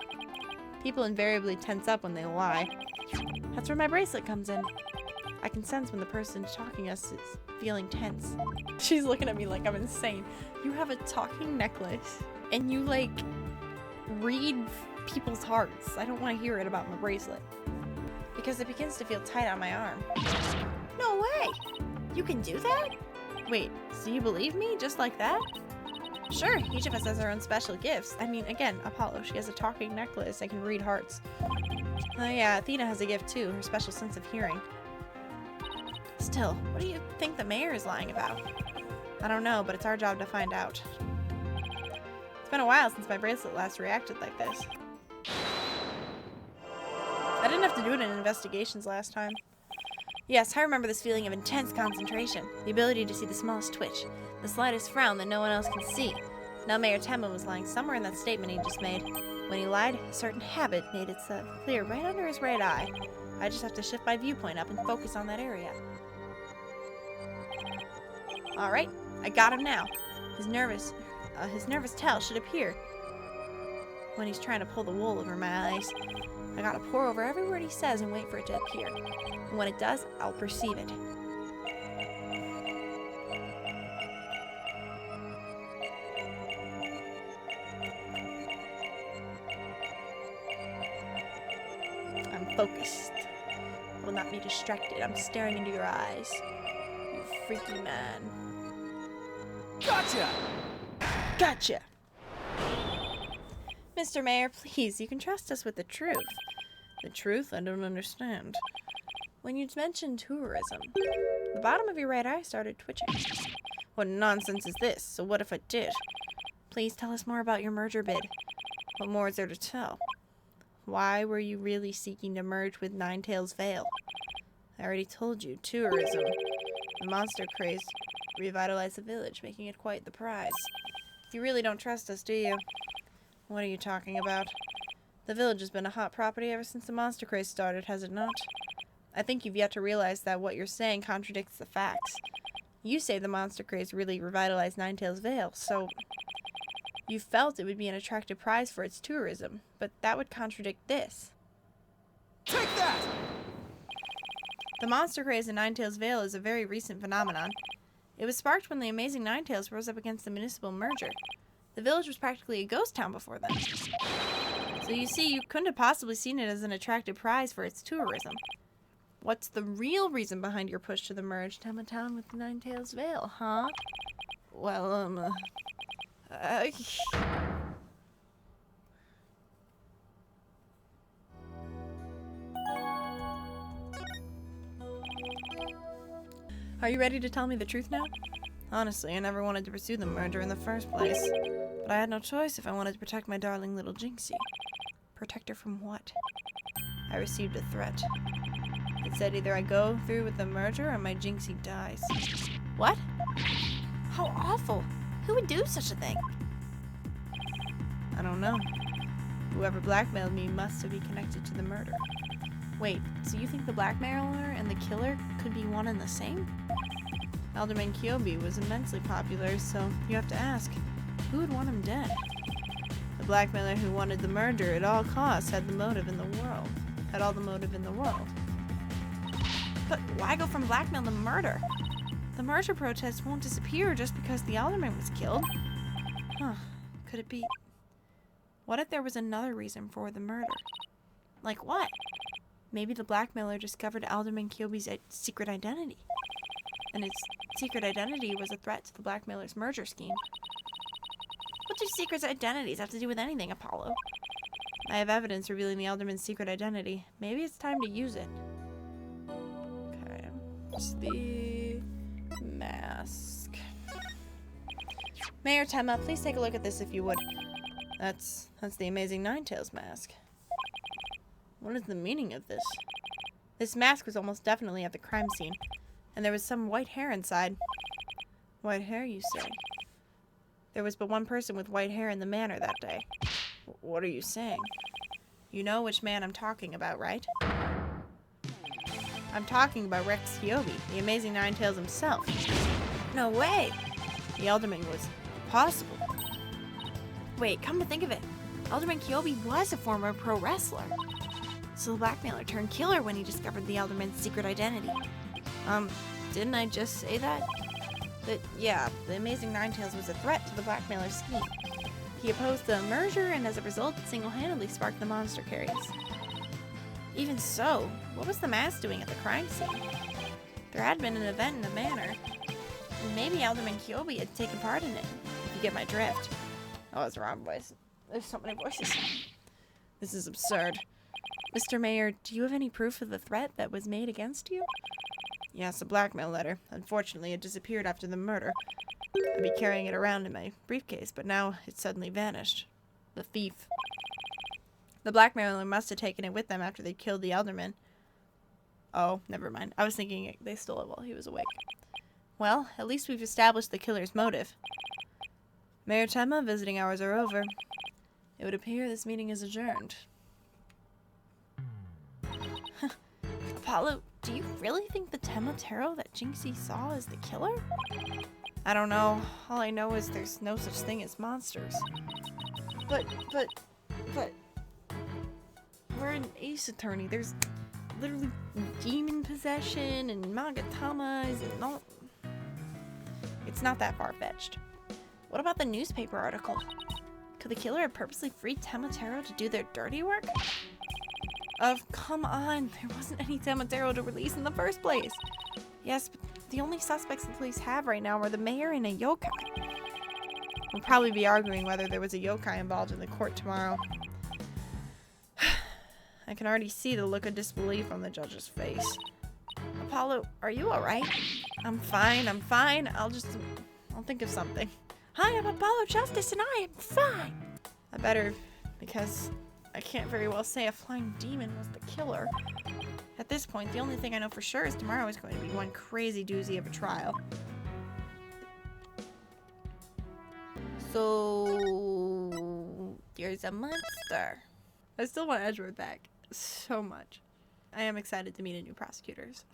[SPEAKER 1] People invariably tense up when they lie. That's where my bracelet comes in. I can sense when the person talking us is feeling tense. She's looking at me like I'm insane. You have a talking necklace, and you, like, read people's hearts. I don't want to hear it about my bracelet. Because it begins to feel tight on my arm. No way! You can do that? Wait, so you believe me just like that? Sure, each of us has our own special gifts. I mean, again, Apollo, she has a talking necklace and can read hearts. Oh yeah, Athena has a gift too, her special sense of hearing. Still, what do you think the mayor is lying about? I don't know, but it's our job to find out. It's been a while since my bracelet last reacted like this. I didn't have to do it in investigations last time. Yes, I remember this feeling of intense concentration, the ability to see the smallest twitch, the slightest frown that no one else can see. Now Mayor Temma was lying somewhere in that statement he just made. When he lied, a certain habit made itself clear right under his right eye. I just have to shift my viewpoint up and focus on that area. Alright, I got him now. His nervous tell should appear when he's trying to pull the wool over my eyes. I gotta pore over every word he says and wait for it to appear. And when it does, I'll perceive it. I'm focused. I will not be distracted. I'm staring into your eyes. You freaky man.
[SPEAKER 3] Gotcha!
[SPEAKER 1] Gotcha! Mr. Mayor, please, you can trust us with the truth. The truth? I don't understand. When you mentioned tourism, the bottom of your right eye started twitching. What nonsense is this? So what if I did? Please tell us more about your merger bid. What more is there to tell? Why were you really seeking to merge with Ninetails Vale? I already told you, tourism. The monster craze revitalized the village, making it quite the prize. You really don't trust us, do you? What are you talking about? The village has been a hot property ever since the monster craze started, has it not? I think you've yet to realize that what you're saying contradicts the facts. You say the monster craze really revitalized Ninetails Vale, so you felt it would be an attractive prize for its tourism, but that would contradict this.
[SPEAKER 3] Take that!
[SPEAKER 1] The monster craze in Ninetails Vale is a very recent phenomenon. It was sparked when the Amazing Ninetails rose up against the municipal merger. The village was practically a ghost town before then. So you see, you couldn't have possibly seen it as an attractive prize for its tourism. What's the real reason behind your push to the merge Temma Town with Ninetails Vale, huh? Well, Are you ready to tell me the truth now? Honestly, I never wanted to pursue the merger in the first place. But I had no choice if I wanted to protect my darling little Jinxie. Protect her from what? I received a threat. It said either I go through with the merger or my Jinxie dies. What? How awful! Who would do such a thing? I don't know. Whoever blackmailed me must be connected to the murder. Wait, so you think the blackmailer and the killer could be one and the same? Alderman Kyobi was immensely popular, so you have to ask, who would want him dead? The blackmailer who wanted the merger at all costs had the motive in the world. Had all the motive in the world. But why go from blackmail to murder? The merger protest won't disappear just because the alderman was killed. Huh. Could it be... What if there was another reason for the murder? Like what? Maybe the blackmailer discovered Alderman Kyobi's secret identity. And its secret identity was a threat to the blackmailer's merger scheme. What do secret identities have to do with anything, Apollo? I have evidence revealing the alderman's secret identity. Maybe it's time to use it. Okay. It's the mask. Mayor Temma, please take a look at this if you would. That's the Amazing Ninetails mask. What is the meaning of this? This mask was almost definitely at the crime scene, and there was some white hair inside. White hair, you say? There was but one person with white hair in the manor that day. What are you saying? You know which man I'm talking about, right? I'm talking about Rex Hyobi, the amazing Ninetales himself. No way! The Alderman was possible. Wait, come to think of it, Alderman Hyobi was a former pro wrestler. So the blackmailer turned killer when he discovered the Alderman's secret identity. Didn't I just say that? Yeah, the amazing Ninetales was a threat to the blackmailer's scheme. He opposed the merger and as a result single-handedly sparked the monster carries. Even so, what was the mask doing at the crime scene? There had been an event in the manor, and maybe Alderman Hyobi had taken part in it, if you get my drift. Oh, it's the wrong voice. There's so many voices. This is absurd. Mr. Mayor, do you have any proof of the threat that was made against you? Yes, a blackmail letter. Unfortunately, it disappeared after the murder. I'd be carrying it around in my briefcase, but now it suddenly vanished. The thief. The blackmailer must have taken it with them after they killed the alderman. Oh, never mind. I was thinking they stole it while he was awake. Well, at least we've established the killer's motive. Mayor Temma, visiting hours are over. It would appear this meeting is adjourned. Apollo, do you really think the Temotaro that Jinxie saw is the killer? I don't know. All I know is there's no such thing as monsters. But... We're an ace attorney. There's literally demon possession and magatamas and all... It's not that far-fetched. What about the newspaper article? Could the killer have purposely freed Temotaro to do their dirty work? Come on. There wasn't any Temotaro to release in the first place. Yes, but the only suspects the police have right now are the mayor and a yokai. We'll probably be arguing whether there was a yokai involved in the court tomorrow. I can already see the look of disbelief on the judge's face. Apollo, are you alright? I'm fine. I'll think of something. Hi, I'm Apollo Justice and I am fine. I better, because I can't very well say a flying demon was the killer. At this point, the only thing I know for sure is tomorrow is going to be one crazy doozy of a trial. So... there's a monster. I still want Edgeworth back so much. I am excited to meet a new prosecutors.